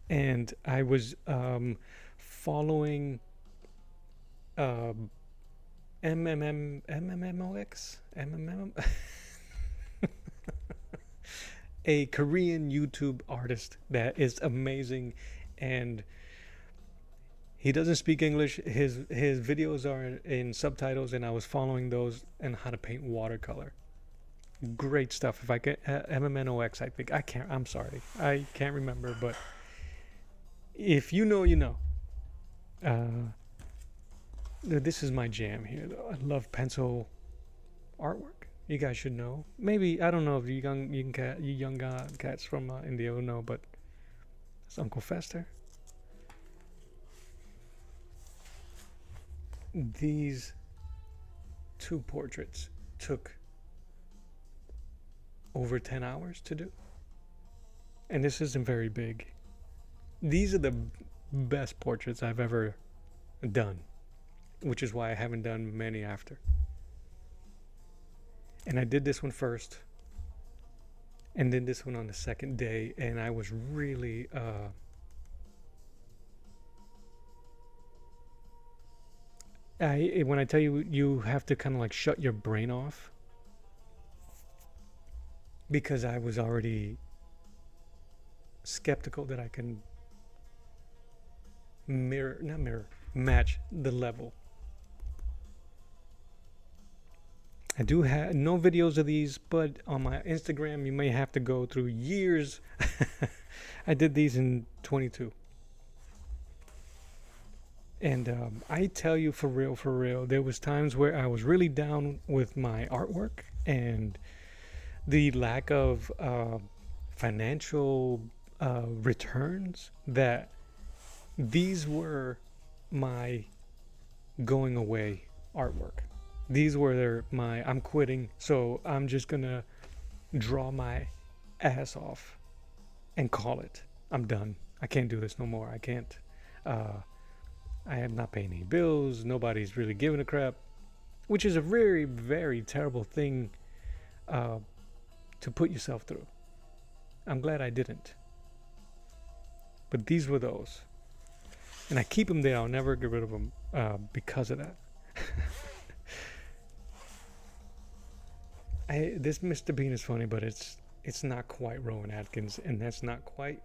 A: And I was following MMMOX? MMM? A Korean YouTube artist that is amazing, and he doesn't speak English. His videos are in subtitles, and I was following those and how to paint watercolor. Great stuff. If I get MMNOX, I think I can't. I'm sorry, I can't remember. But if you know, you know. This is my jam here, though. I love pencil artwork. You guys should know. Maybe I don't know if you young cats from India will know, but it's Uncle Fester. These two portraits took over 10 hours to do, and this isn't very big. These are the best portraits I've ever done, which is why I haven't done many after. And I did this one first, and then this one on the second day, and I was really when I tell you, you have to kind of like shut your brain off, because I was already skeptical that I can match the level. I do have no videos of these, but on my Instagram you may have to go through years. I did these in 22. And I tell you, for real, there was times where I was really down with my artwork and the lack of financial returns, that these were my going away artwork. These were my I'm quitting, so I'm just gonna draw my ass off and call it. I'm done. I can't do this no more. I can't. I am not paying any bills. Nobody's really giving a crap, which is a very, very terrible thing to put yourself through. I'm glad I didn't. But these were those. And I keep them there. I'll never get rid of them because of that. This Mr. Bean is funny, but it's not quite Rowan Atkins, and that's not quite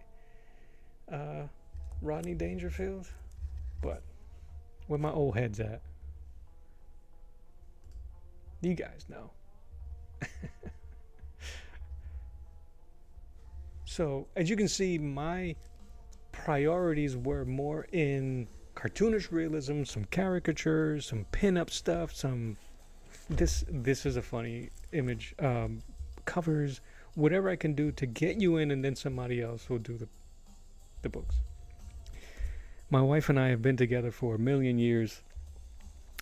A: Rodney Dangerfield. But where my old head's at, you guys know. So as you can see, my priorities were more in cartoonish realism, some caricatures, some pin-up stuff, some this is a funny image, covers, whatever I can do to get you in, and then somebody else will do the books. My wife and I have been together for 1,000,000 years,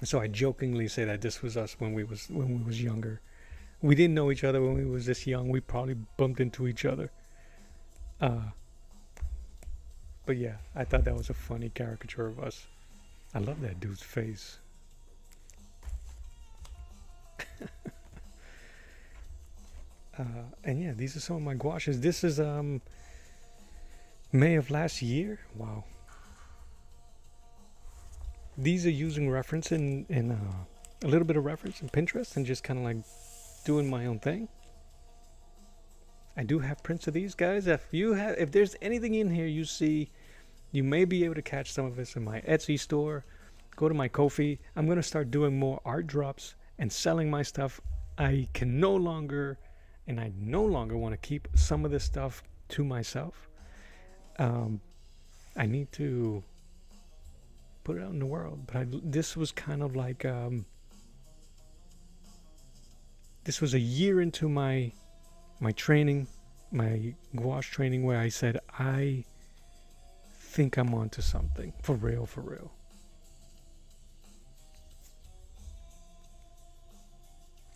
A: so I jokingly say that this was us when we was younger. We didn't know each other when we was this young. We probably bumped into each other. But yeah, I thought that was a funny caricature of us. I love that dude's face. And yeah, these are some of my gouaches. This is May of last year. Wow. These are using reference in a little bit of reference in Pinterest, and just kind of like doing my own thing. I do have prints of these guys. If there's anything in here you see, you may be able to catch some of this in my Etsy store. Go to my Ko-fi. I'm going to start doing more art drops and selling my stuff. I no longer want to keep some of this stuff to myself. I need to put it out in the world. But this was kind of like this was a year into my training, my gouache training, where I said, I think I'm onto something for real.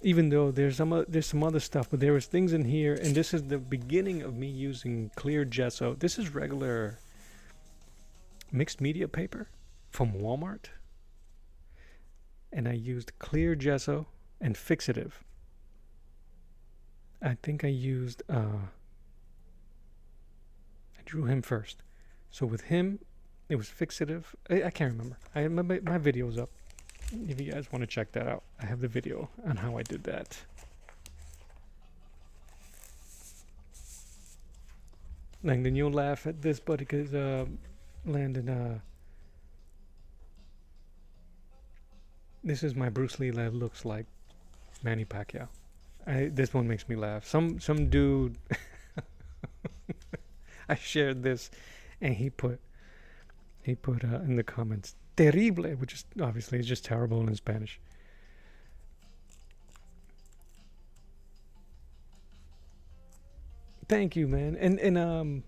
A: Even though there's some other stuff, but there was things in here, and this is the beginning of me using clear gesso. This is regular mixed media paper from Walmart, and I used clear gesso and fixative. I think I used I drew him first, so with him it was fixative. I can't remember. My video's up. If you guys want to check that out, I have the video on how I did that. Langdon, you'll laugh at this, buddy, because Landon, this is my Bruce Lee that looks like Manny Pacquiao. This one makes me laugh. Some dude, I shared this, and he put in the comments, terrible, which is obviously it's just terrible in Spanish. Thank you, man. And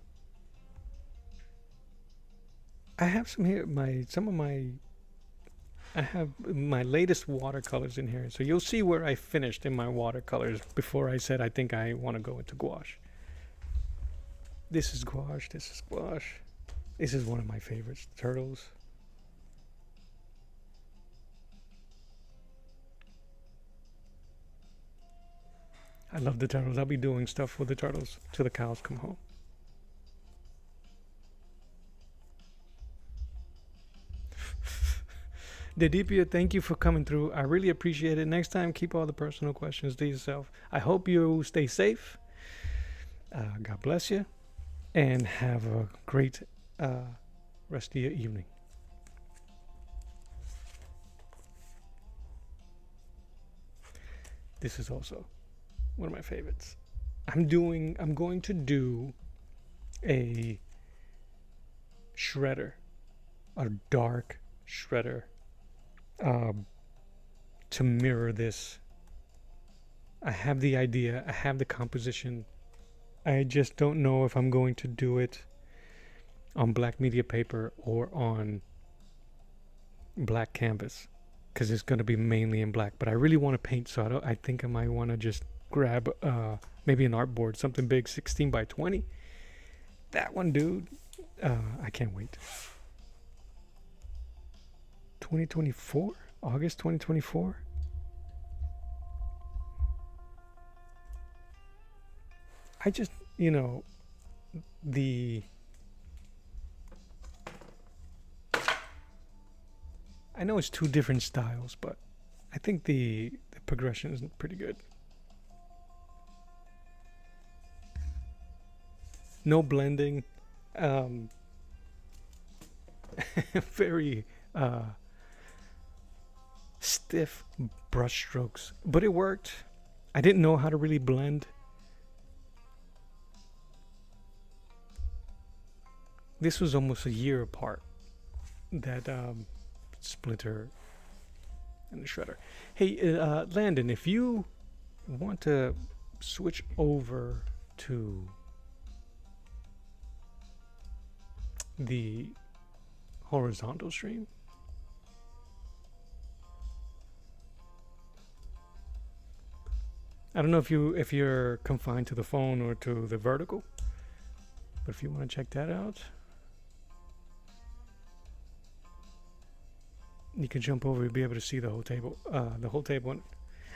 A: I have some here. I have my latest watercolors in here, so you'll see where I finished in my watercolors before I said I think I want to go into gouache. This is gouache. This is gouache. This is one of my favorites, turtles. I love the turtles. I'll be doing stuff with the turtles till the cows come home. Dedipia, thank you for coming through. I really appreciate it. Next time, keep all the personal questions to yourself. I hope you stay safe. God bless you. And have a great rest of your evening. This is also one of my favorites. I'm going to do a shredder, a dark shredder, to mirror this. I have the idea, I have the composition. I just don't know if I'm going to do it on black media paper or on black canvas, because it's going to be mainly in black. But I really want to paint, so I think I might want to just grab maybe an artboard, something big, 16 by 20. That one, dude. I can't wait. 2024, August 2024. I just, I know it's two different styles, but I think the progression is pretty good. No blending, very stiff brush strokes, but it worked. I didn't know how to really blend. This was almost a year apart, that splinter and the shredder. Hey, Landon, if you want to switch over to the horizontal stream, I don't know if you're confined to the phone or to the vertical, but if you want to check that out, you can jump over and be able to see the whole table.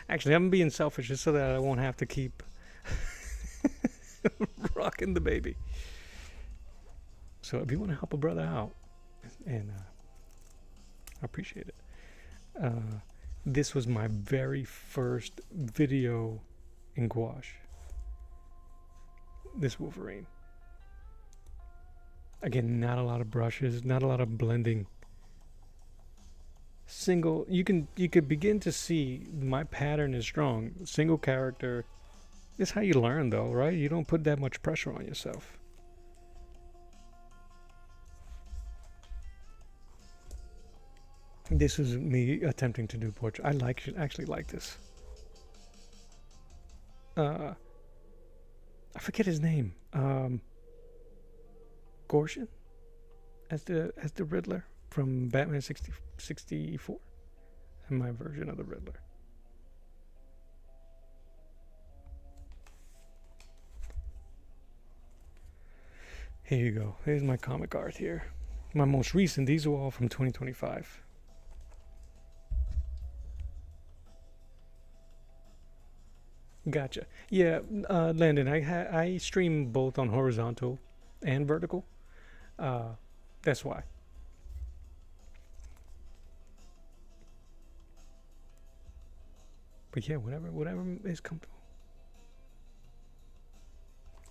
A: Actually, I'm being selfish just so that I won't have to keep rocking the baby. So if you want to help a brother out, and I appreciate it. This was my very first video in gouache. This Wolverine. Again, not a lot of brushes, not a lot of blending. Single, you could begin to see my pattern is strong. Single character. This is how you learn, though, right? You don't put that much pressure on yourself. This is me attempting to do portrait. I actually like this. I forget his name. Gorshin, as the Riddler from Batman 64, and my version of the Riddler. Here you go. Here's my comic art here. My most recent. These are all from 2025. Gotcha. Yeah, Landon, I stream both on horizontal and vertical. That's why. But yeah, whatever is comfortable.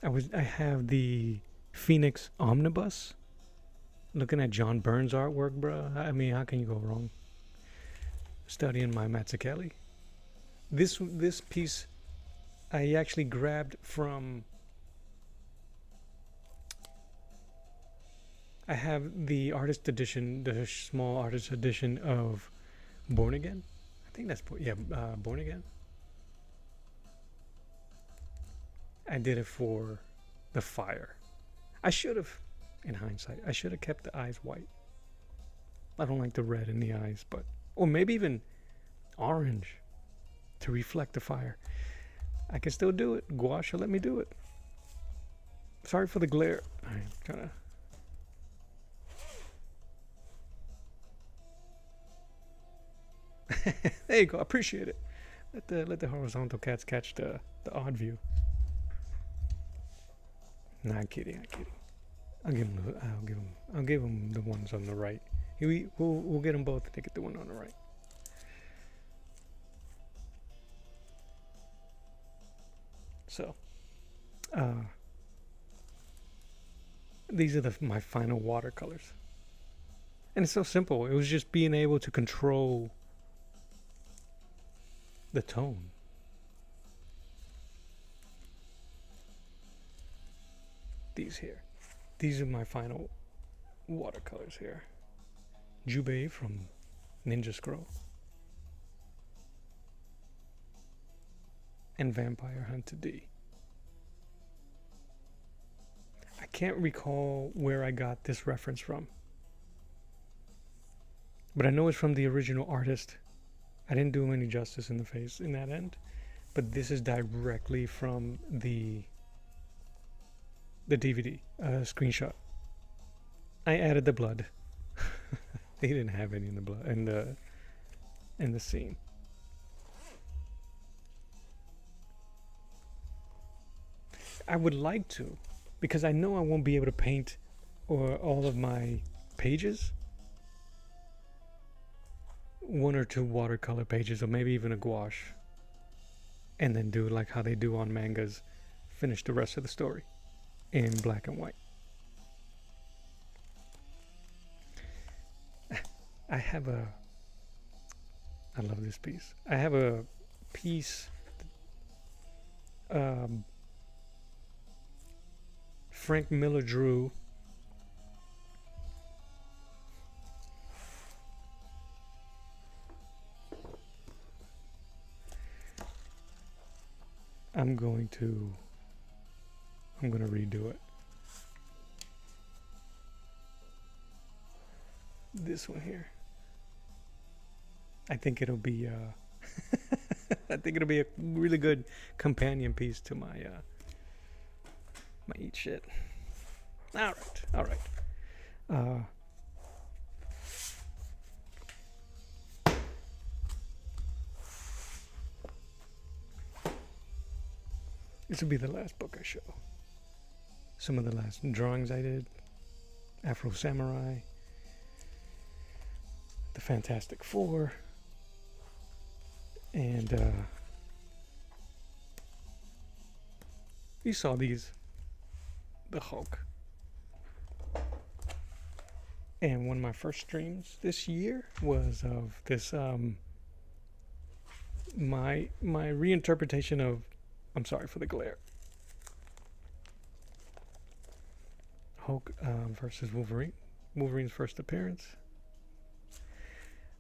A: I have the Phoenix Omnibus. Looking at John Burns artwork, bro. I mean, how can you go wrong? Studying my Mazzucchelli. This piece I actually grabbed from. I have the artist edition, the small artist edition of Born Again. I think that's Born Again. I did it for the fire. I should have, in hindsight, I should have kept the eyes white. I don't like the red in the eyes, but or maybe even orange to reflect the fire. I can still do it. Gouache will let me do it. Sorry for the glare. I'm trying to. There you go. I appreciate it. Let the horizontal cats catch the odd view. Nah, I'm kidding. I'll give him the ones on the right. We'll get them both. They get the one on the right. So, these are my final watercolors, and it's so simple. It was just being able to control the tone. These are my final watercolors here. Jubei from Ninja Scroll and Vampire Hunter D. I can't recall where I got this reference from, but I know it's from the original artist. I didn't do him any justice in the face in that end, but this is directly from the DVD screenshot. I added the blood. He didn't have any in the blood in the scene. I would like to, because I know I won't be able to paint or all of my pages. One or two watercolor pages, or maybe even a gouache, and then do like how they do on mangas, finish the rest of the story in black and white. I love this piece. I have a piece Frank Miller drew. I'm going to redo it. This one here. I think it'll be I think it'll be a really good companion piece to my my eat shit. All right. This will be the last book I show. Some of the last drawings I did. Afro Samurai. The Fantastic Four. And you saw these. The Hulk. And one of my first streams this year was of this my reinterpretation of, I'm sorry for the glare, Hulk versus Wolverine. Wolverine's first appearance.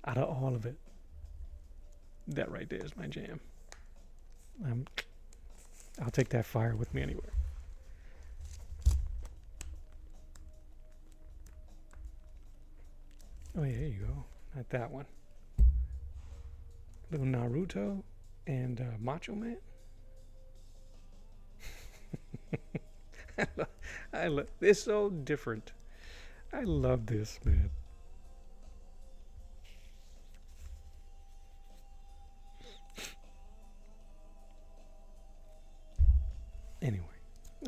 A: Out of all of it, that right there is my jam. I'll take that fire with me anywhere. Oh yeah, there you go. Not that one. Little Naruto and Macho Man. I love. It's so different. I love this, man. Anyway,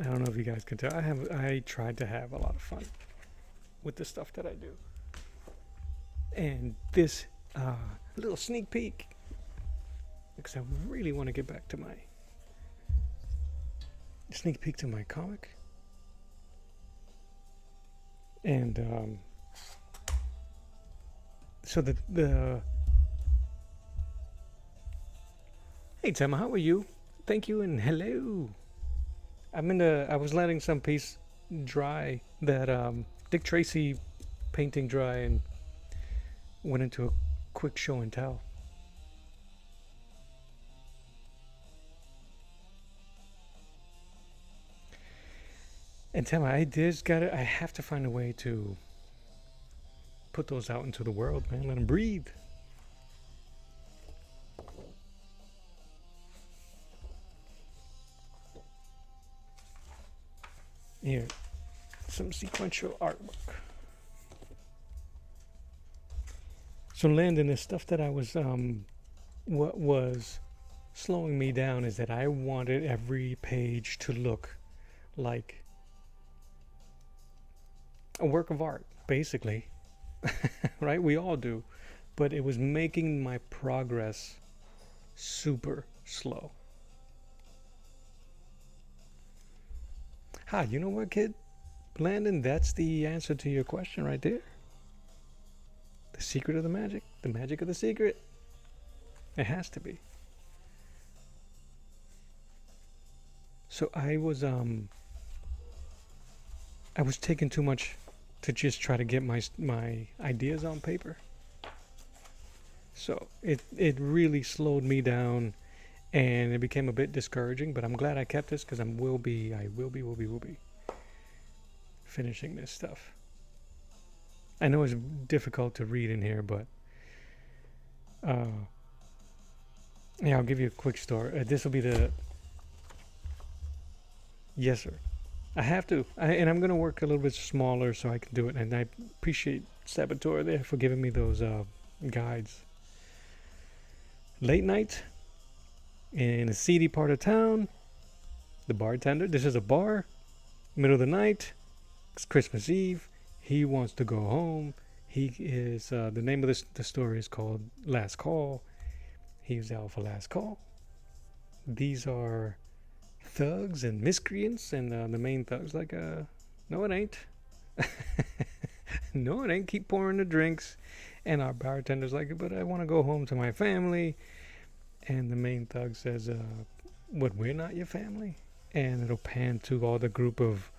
A: I don't know if you guys can tell. I tried to have a lot of fun with the stuff that I do. And this little sneak peek because I really want to get back to my sneak peek to my comic. And so the hey Tim, how are you? Thank you and hello. I was letting some piece dry, that Dick Tracy painting dry, and went into a quick show and tell. And Tim, I have to find a way to put those out into the world, man. Let them breathe. Here, some sequential artwork. So Landon, the stuff that I was, what was slowing me down is that I wanted every page to look like a work of art, basically. Right? We all do. But it was making my progress super slow. Ha, you know what, kid? Landon, that's the answer to your question right there. The secret of the magic of the secret. It has to be. So I was taking too much to just try to get my ideas on paper. So it really slowed me down, and it became a bit discouraging, but I'm glad I kept this, because I will be finishing this stuff. I know it's difficult to read in here, but yeah, I'll give you a quick story. This will be the... Yes, sir. I have to. And I'm going to work a little bit smaller so I can do it. And I appreciate Saboteur there for giving me those guides. Late night in a seedy part of town. The bartender. This is a bar. Middle of the night. It's Christmas Eve. He wants to go home. He is... the name of the story is called Last Call. He is out for last call. These are thugs and miscreants, and the main thug's like, no it ain't. No it ain't. Keep pouring the drinks. And our bartender's like, but I want to go home to my family. And the main thug says, what, we're not your family? And it'll pan to all the group of,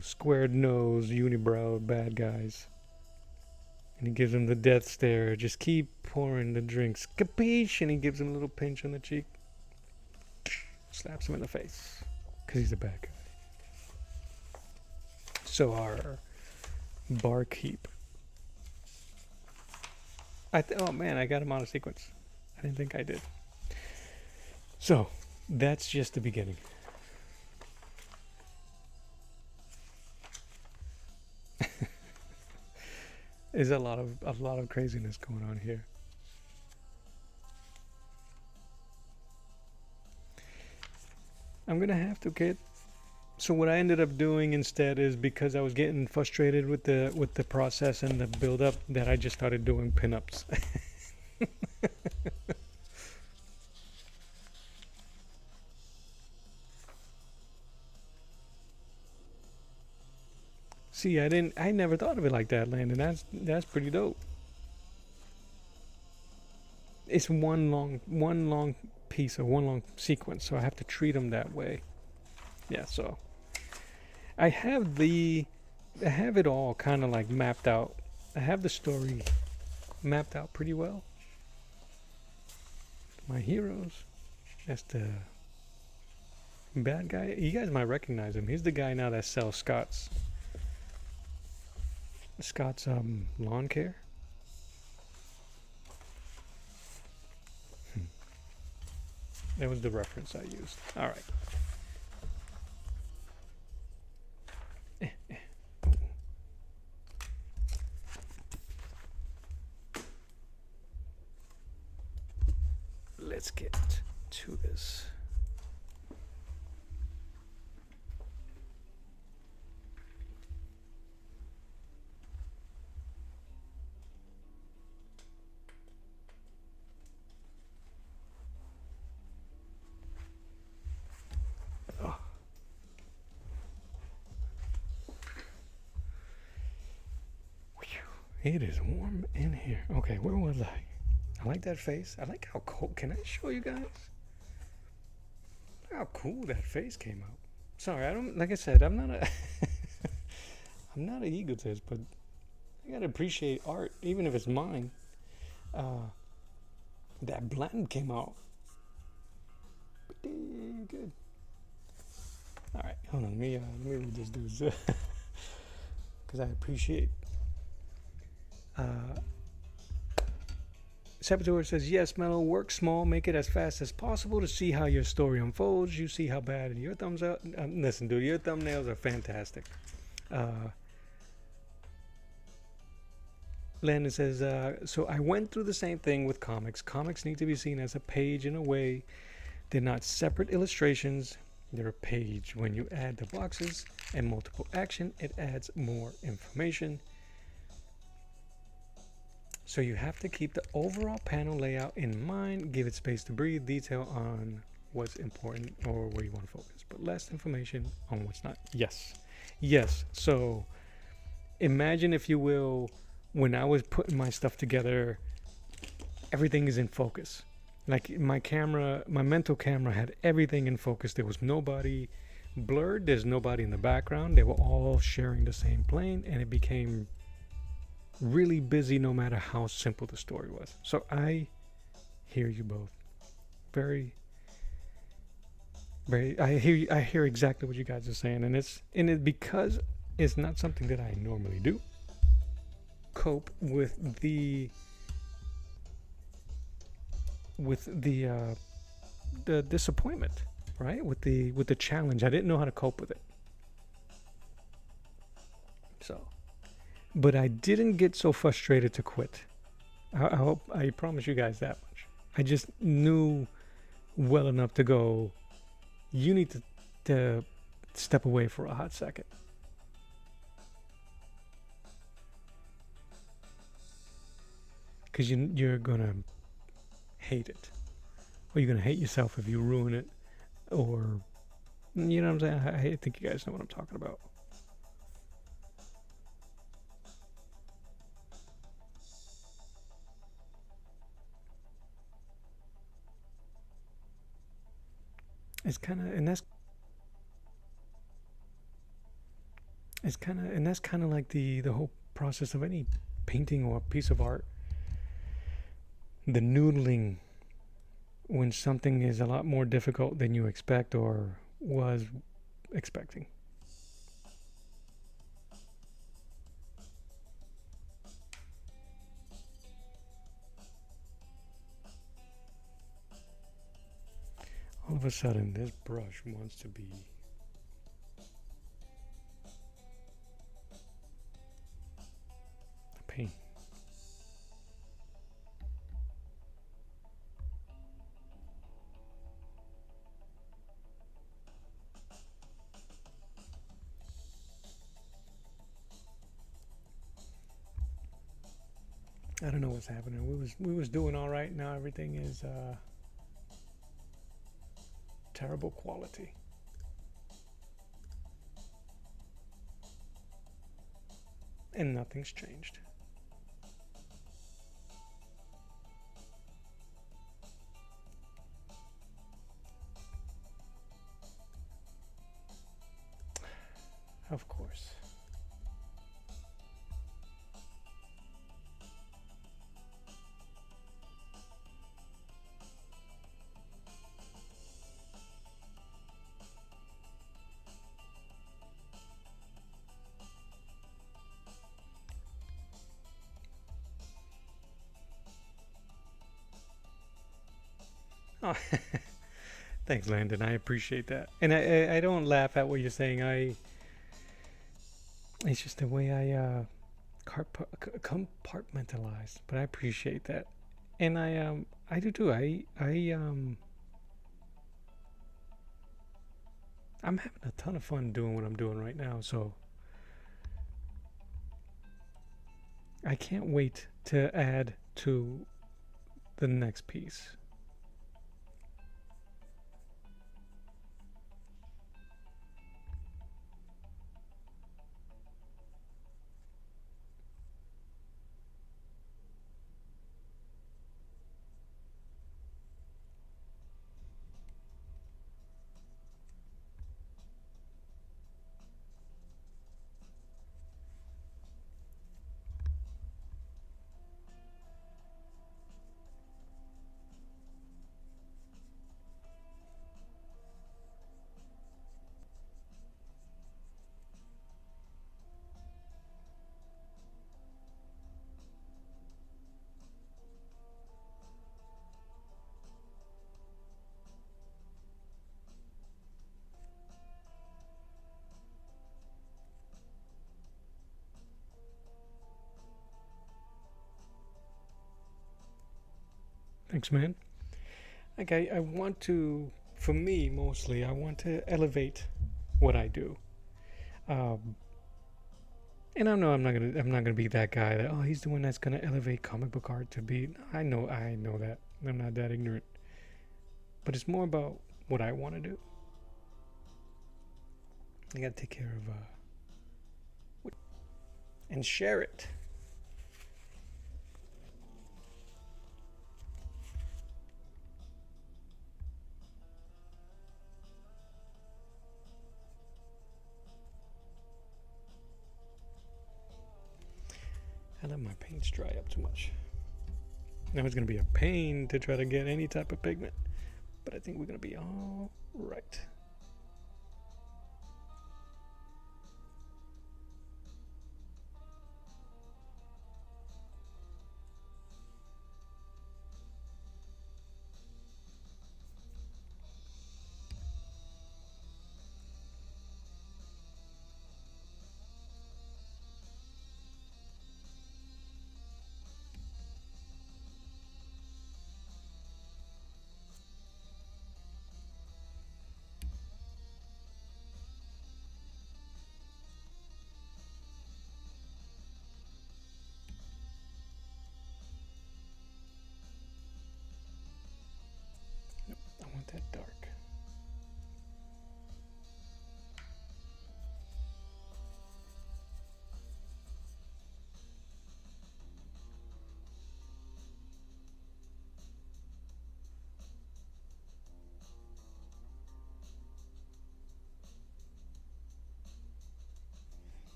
A: squared nose, unibrow bad guys. And he gives him the death stare. Just keep pouring the drinks. Capiche? And he gives him a little pinch on the cheek. Slaps him in the face. Because he's a bad guy. So our barkeep. Oh man, I got him out of sequence. I didn't think I did. So, that's just the beginning. There's a lot of craziness going on here. I'm gonna have to get... So what I ended up doing instead is, because I was getting frustrated with the process and the build up, that I just started doing pinups. See, I never thought of it like that, Landon. That's pretty dope. It's one long piece or one long sequence, so I have to treat them that way. Yeah, so I have it all kind of like mapped out. I have the story mapped out pretty well. My heroes. That's the bad guy. You guys might recognize him. He's the guy now that sells Scott's lawn care. That was the reference I used. All right. Let's get to this. It is warm in here. Okay, where was I? I like that face. I like how cold. Can I show you guys how cool that face came out? Sorry, I don't. Like I said, I'm not a. I'm not an egotist, but I gotta appreciate art, even if it's mine. That blend came out pretty good. All right, hold on. Let me read this dude's because I appreciate. Saboteur says, yes, Mellow, work small, make it as fast as possible to see how your story unfolds. You see how bad your thumbs up. Listen, dude, your thumbnails are fantastic. Landon says, so I went through the same thing with comics. Comics need to be seen as a page in a way. They're not separate illustrations. They're a page. When you add the boxes and multiple action, it adds more information. So you have to keep the overall panel layout in mind, give it space to breathe, detail on what's important or where you want to focus, but less information on what's not. Yes. Yes. So imagine, if you will, when I was putting my stuff together, everything is in focus. Like my camera, my mental camera had everything in focus. There was nobody blurred. There's nobody in the background. They were all sharing the same plane, and it became really busy no matter how simple the story was. So I hear you both. Very I hear exactly what you guys are saying, and it's because it's not something that I normally do. Cope with the disappointment, right? With the challenge. I didn't know how to cope with it. So, but I didn't get so frustrated to quit. I promise you guys that much. I just knew well enough to go, you need to step away for a hot second. Because you're going to hate it. Or you're going to hate yourself if you ruin it. Or, you know what I'm saying? I think you guys know what I'm talking about. It's kind of, and that's kind of like the whole process of any painting or piece of art. The noodling, when something is a lot more difficult than you expect or was expecting. All of a sudden, this brush wants to be a pain. I don't know what's happening. We was doing all right. Now everything is terrible quality. And nothing's changed. Of course. Oh, thanks, Landon. I appreciate that. And I don't laugh at what you're saying. It's just the way I compartmentalize. But I appreciate that. And I do too. I'm having a ton of fun doing what I'm doing right now. So I can't wait to add to the next piece. X-Men. Like I want to, for me mostly, I want to elevate what I do. And I know I'm not gonna be that guy that, oh, he's the one that's gonna elevate comic book art to be. I know that. I'm not that ignorant. But it's more about what I want to do. I gotta take care of and share it. I let my paints dry up too much. Now it's going to be a pain to try to get any type of pigment, but I think we're going to be all right. I want that dark.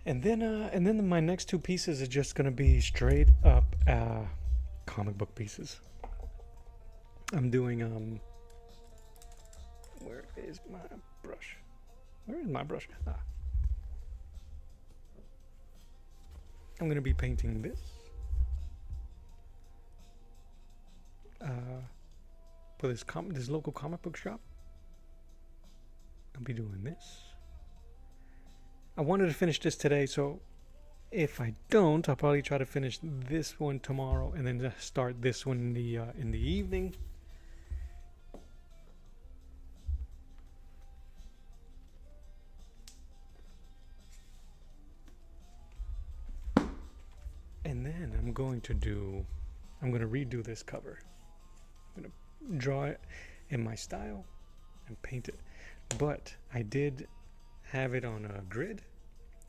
A: And then my next two pieces are just gonna be straight up comic book pieces. I'm doing where is my brush? Where is my brush? I'm gonna be painting this. For this local comic book shop. I'll be doing this. I wanted to finish this today, so if I don't, I'll probably try to finish this one tomorrow and then just start this one in the evening. And then I'm going to redo this cover. I'm going to draw it in my style and paint it. But I did have it on a grid,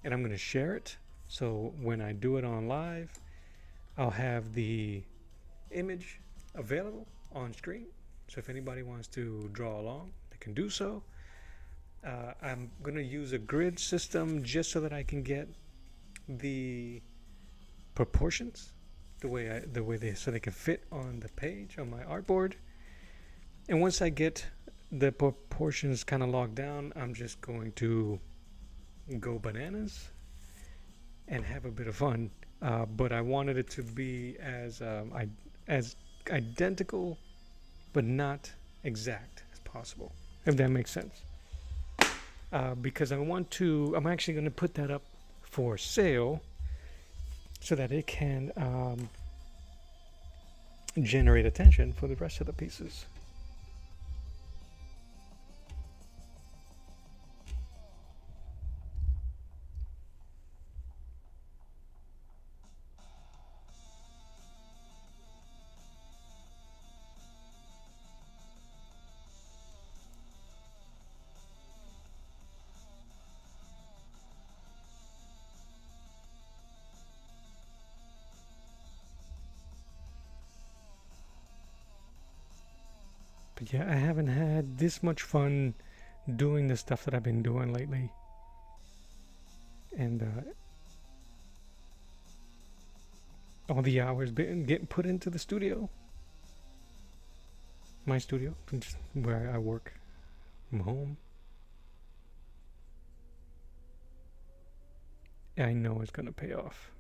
A: and I'm going to share it. So when I do it on live, I'll have the image available on screen. So if anybody wants to draw along, they can do so. I'm going to use a grid system just so that I can get the proportions the way they can fit on the page on my artboard. And once I get the proportions kind of locked down, I'm just going to go bananas and have a bit of fun. But I wanted it to be as identical but not exact as possible, if that makes sense. Because I'm actually going to put that up for sale so that it can generate attention for the rest of the pieces. But yeah, I haven't had this much fun doing the stuff that I've been doing lately. And all the hours getting put into the studio. My studio, where I work from home. I know it's going to pay off.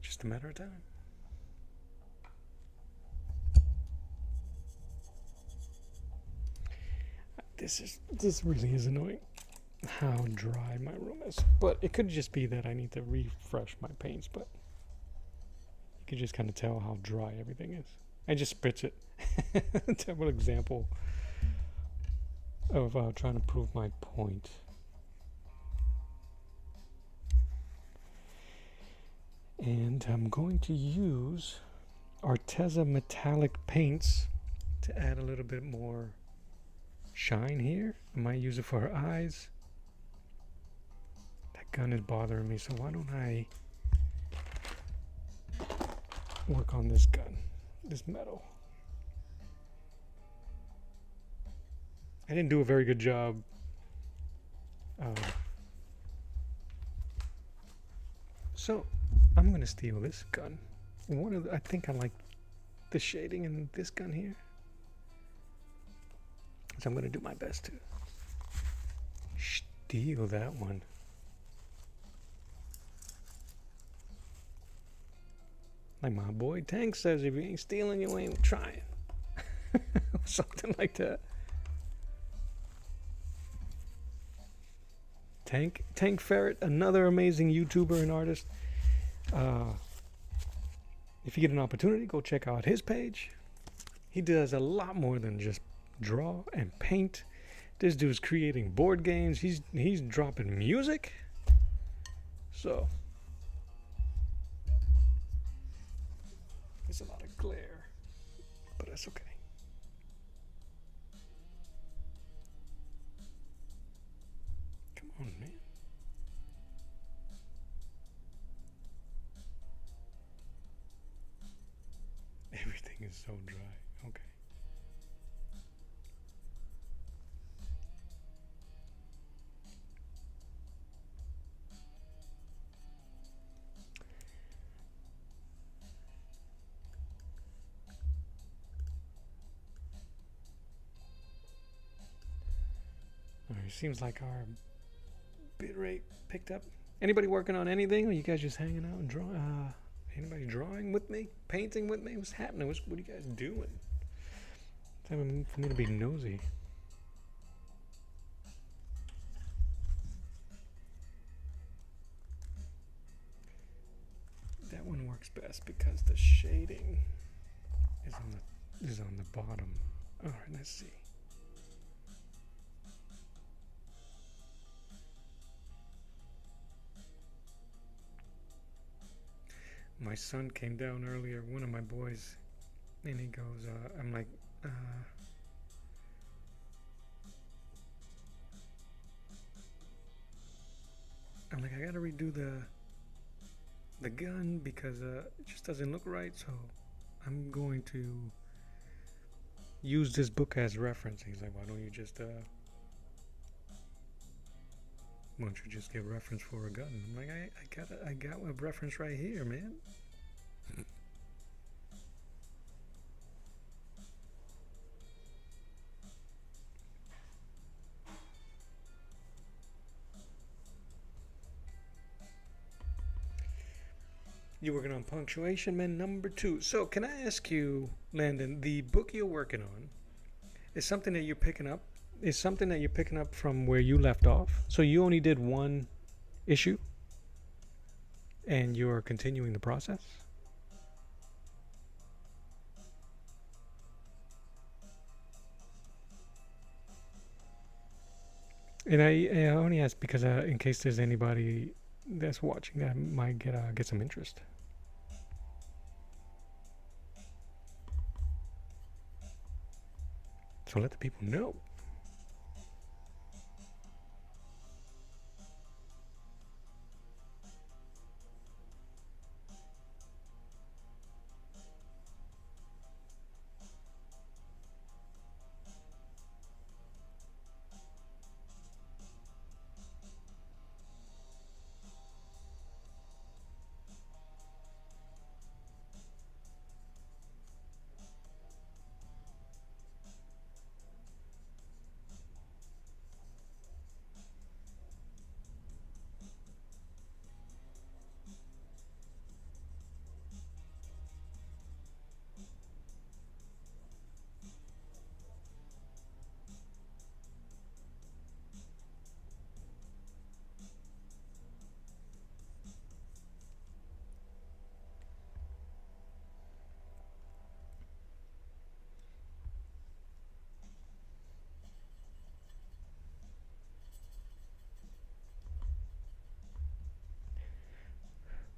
A: Just a matter of time. This really is annoying. how dry my room is. But it could just be that I need to refresh my paints, but you can just kind of tell how dry everything is. I just spritz it. Terrible example of trying to prove my point. And I'm going to use Arteza metallic paints to add a little bit more shine here. I might use it for her eyes. That gun is bothering me, so why don't I work on this gun, this metal. I didn't do a very good job so I'm gonna steal this gun. I think I like the shading in this gun here, so I'm gonna do my best to steal that one. Like my boy Tank says, if you ain't stealing, you ain't trying. Something like that. Tank Ferret, another amazing YouTuber and artist. If you get an opportunity, go check out his page. He does a lot more than just draw and paint. This dude's creating board games. He's dropping music. So there's a lot of glare, but that's okay. Come on, man. Everything is so dry. Okay. Alright, seems like our bit rate picked up. Anybody working on anything, or you guys just hanging out and drawing? Anybody drawing with me? Painting with me? What's happening? What are you guys doing? It's time for me to be nosy. That one works best because the shading is on the bottom. Alright, let's see. My son came down earlier, one of my boys, and he goes, I'm like, I gotta redo the gun because it just doesn't look right, so I'm going to use this book as reference. He's like, why don't you just get reference for a gun? I'm like, I got a reference right here, man. You're working on punctuation, man, number 2. So can I ask you, Landon, the book you're working on is something that you're picking up? Is something that you're picking up from where you left off? So you only did one issue and you're continuing the process? And I only ask because in case there's anybody that's watching that might get some interest. So let the people know.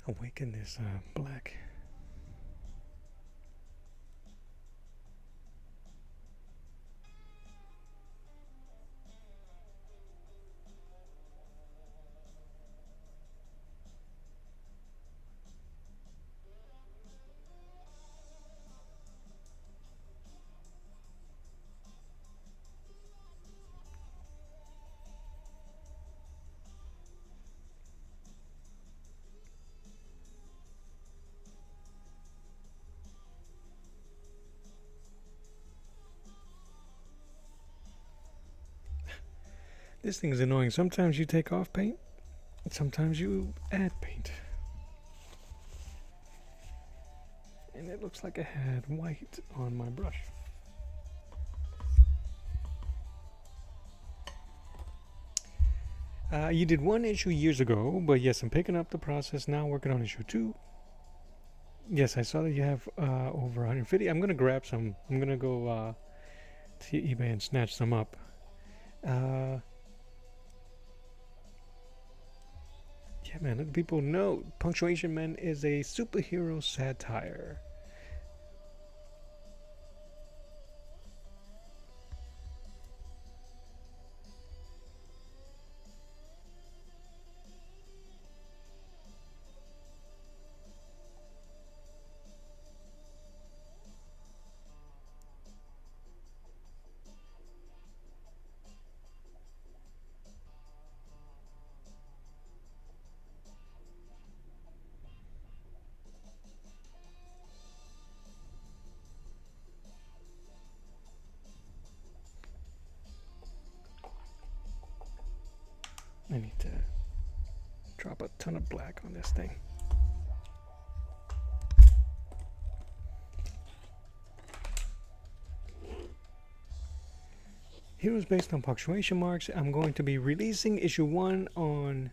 A: awaken this black. This thing is annoying. Sometimes you take off paint, and sometimes you add paint. And it looks like I had white on my brush. You did one issue years ago, but yes, I'm picking up the process now, working on issue 2. Yes, I saw that you have over 150. I'm going to grab some. I'm going to go to eBay and snatch some up. Yeah, man, let people know Punctuation Men is a superhero satire. I need to drop a ton of black on this thing. Heroes based on punctuation marks. I'm going to be releasing issue 1 on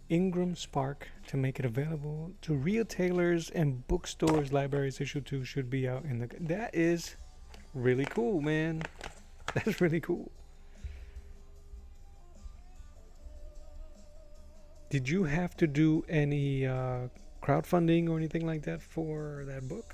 A: Ingram Spark to make it available to retailers and bookstores, libraries. Issue 2 should be out in the... That is really cool, man. That's really cool. Did you have to do any crowdfunding or anything like that for that book?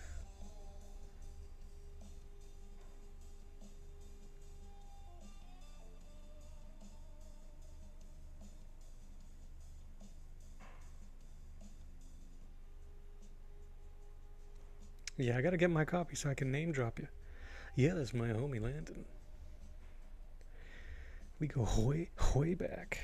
A: Yeah, I gotta get my copy so I can name drop you. Yeah, that's my homie Landon. We go way back.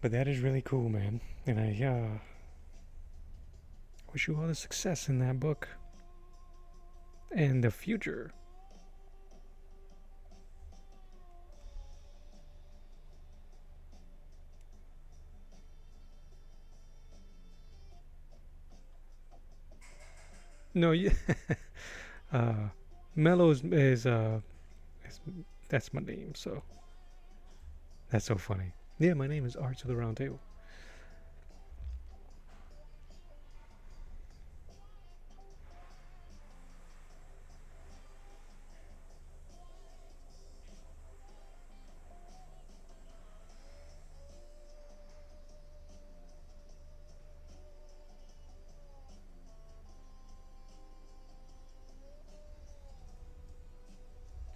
A: But that is really cool, man. And I wish you all the success in that book and the future. No, yeah. Mellow is that's my name, so that's so funny. Yeah, my name is Arts of the Round Table.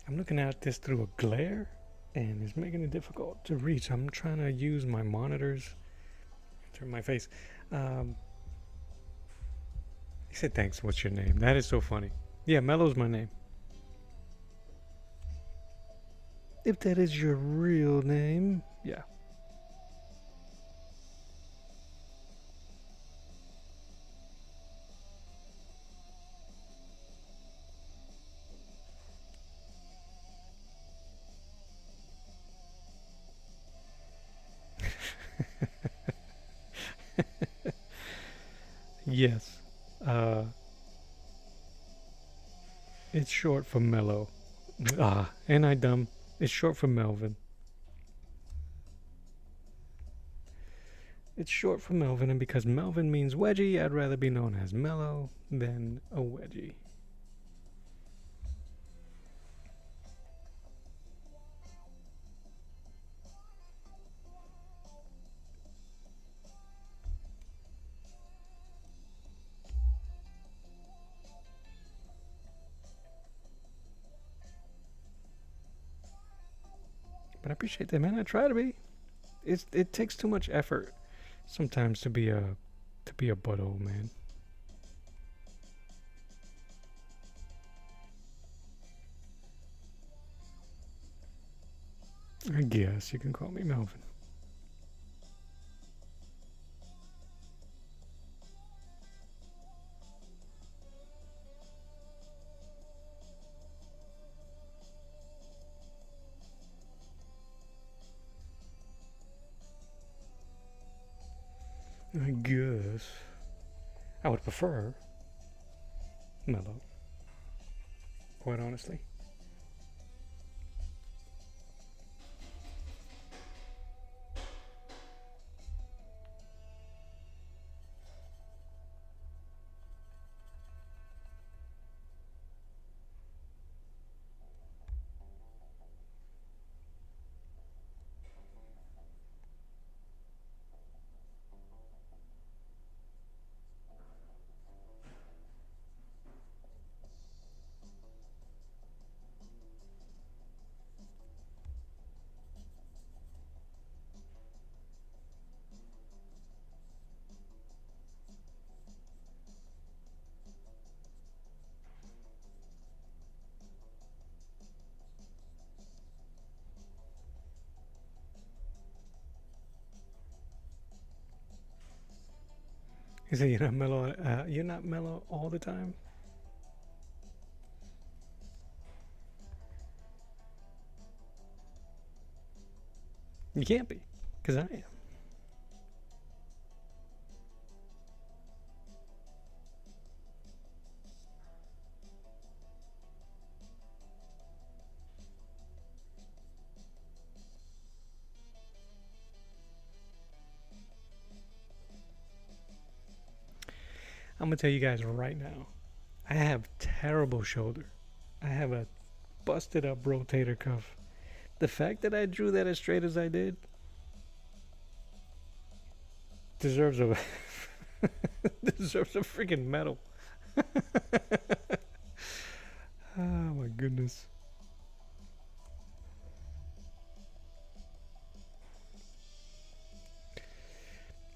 A: I'm looking at this through a glare, and it's making it difficult to reach. I'm trying to use my monitors through my face. He said, thanks, what's your name? That is so funny. Yeah, Mellow's my name. If that is your real name, yeah. Yes. Uh, it's short for mellow. Ah, and I dumb. It's short for Melvin. It's short for Melvin, and because Melvin means wedgie, I'd rather be known as Mellow than a wedgie. But I appreciate that, man. I try to be. It takes too much effort sometimes to be a butthole, man. I guess you can call me Melvin. I guess I would prefer Mellow, quite honestly. You say you're not mellow. You're not mellow all the time. You can't be, because I am. I'm gonna tell you guys right now. I have terrible shoulder. I have a busted up rotator cuff. The fact that I drew that as straight as I did deserves a deserves a freaking medal. Oh my goodness.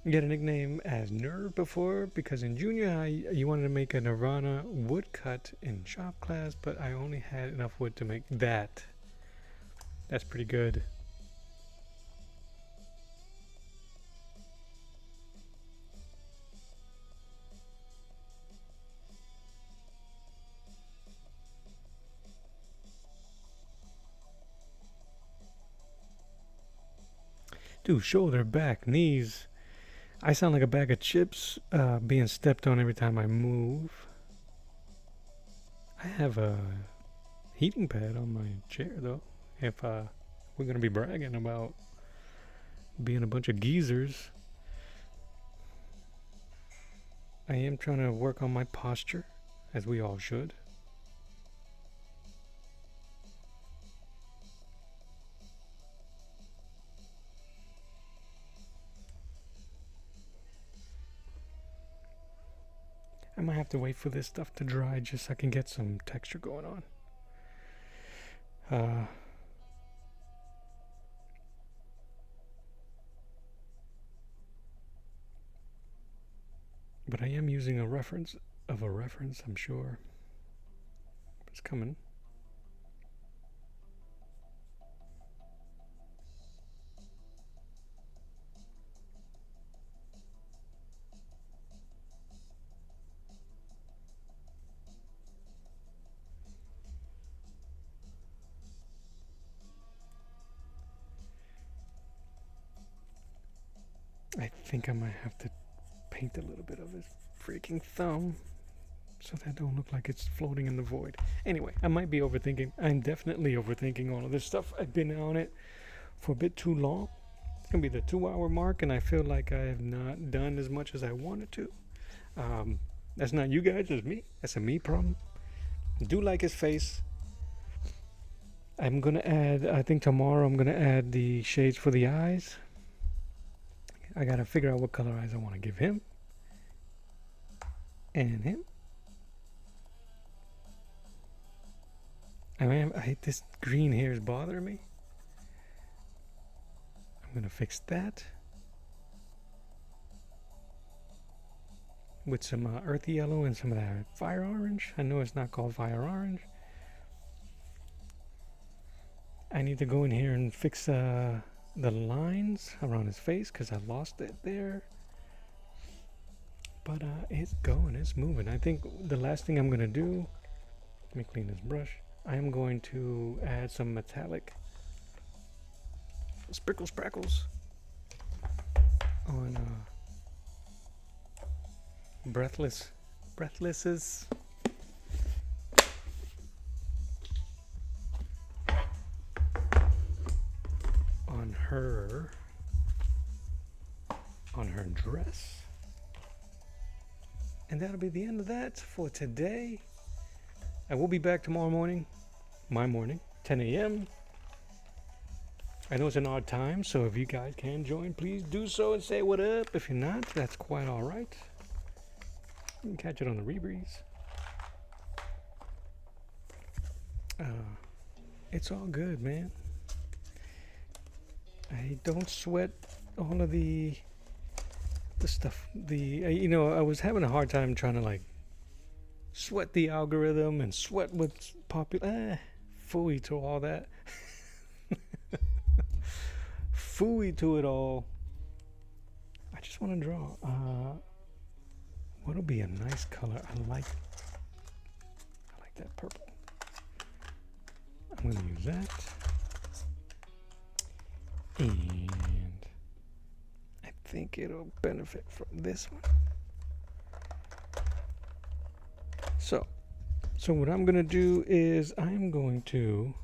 A: You had a nickname as Nerd before because in junior high you wanted to make a Nirvana woodcut in shop class, but I only had enough wood to make that. That's pretty good. Dude, shoulder, back, knees. I sound like a bag of chips being stepped on every time I move. I have a heating pad on my chair though. If we're gonna be bragging about being a bunch of geezers, I am trying to work on my posture, as we all should. I might have to wait for this stuff to dry just so I can get some texture going on. But I am using a reference of a reference, I'm sure. It's coming. I think I might have to paint a little bit of his freaking thumb so that don't look like it's floating in the void. Anyway, I might be overthinking. I'm definitely overthinking all of this stuff. I've been on it for a bit too long. It's gonna be the 2-hour mark, and I feel like I have not done as much as I wanted to. That's not you guys, it's me. That's a me problem. Do like his face. I'm gonna add, I think tomorrow I'm gonna add the shades for the eyes. I gotta figure out what color eyes I want to give him and him. This green hair is bothering me. I'm gonna fix that with some earthy yellow and some of that fire orange. I know it's not called fire orange. I need to go in here and fix the lines around his face because I lost it there. But it's going, it's moving. I think the last thing I'm gonna do, let me clean this brush. I am going to add some metallic sprinkles sprackles on breathlesses. On her dress. And that'll be the end of that for today. I will be back tomorrow morning, my morning, 10 a.m. I know it's an odd time, so if you guys can join, please do so and say what up. If you're not, that's quite all right. You can catch it on the rebreeze. It's all good, man. I don't sweat all of the stuff. I was having a hard time trying to like sweat the algorithm and sweat what's popular. Phooey to all that. Phooey to it all. I just want to draw. What'll be a nice color? I like that purple. I'm gonna use that. And I think it'll benefit from this one. So what I'm gonna do is I'm going to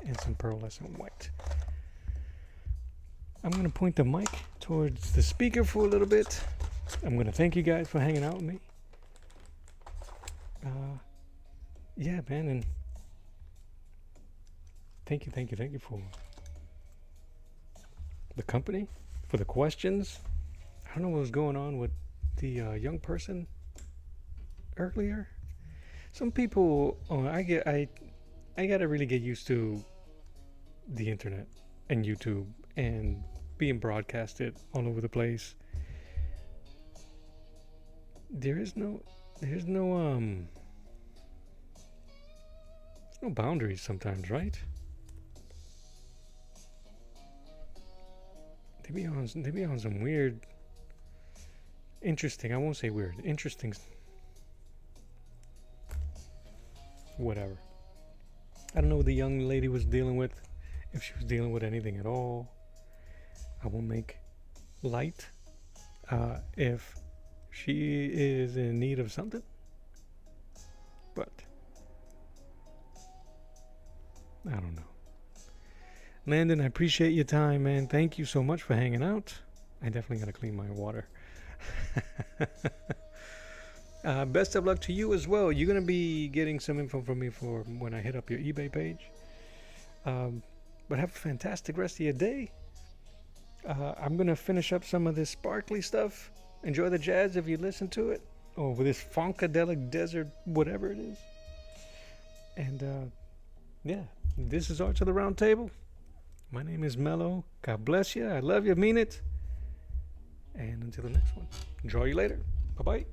A: add some pearlescent white. I'm gonna point the mic towards the speaker for a little bit. I'm gonna thank you guys for hanging out with me. Yeah, man, and thank you for the company, for the questions. I don't know what was going on with the young person earlier. Some people, I gotta really get used to the internet and YouTube and being broadcasted all over the place. There's no boundaries sometimes, right? They be on some weird, interesting. I won't say weird. Interesting. Whatever. I don't know what the young lady was dealing with, if she was dealing with anything at all. I will make light if she is in need of something. But I don't know. Landon, I appreciate your time, man. Thank you so much for hanging out. I definitely gotta clean my water. Best of luck to you as well. You're gonna be getting some info from me for when I hit up your eBay page. But have a fantastic rest of your day. I'm gonna finish up some of this sparkly stuff. Enjoy the jazz if you listen to it, or with this funkadelic desert, whatever it is. And yeah, this is Arts of the Round Table. My name is Mello. God bless you. I love you. Mean it. And until the next one. Draw you later. Bye-bye.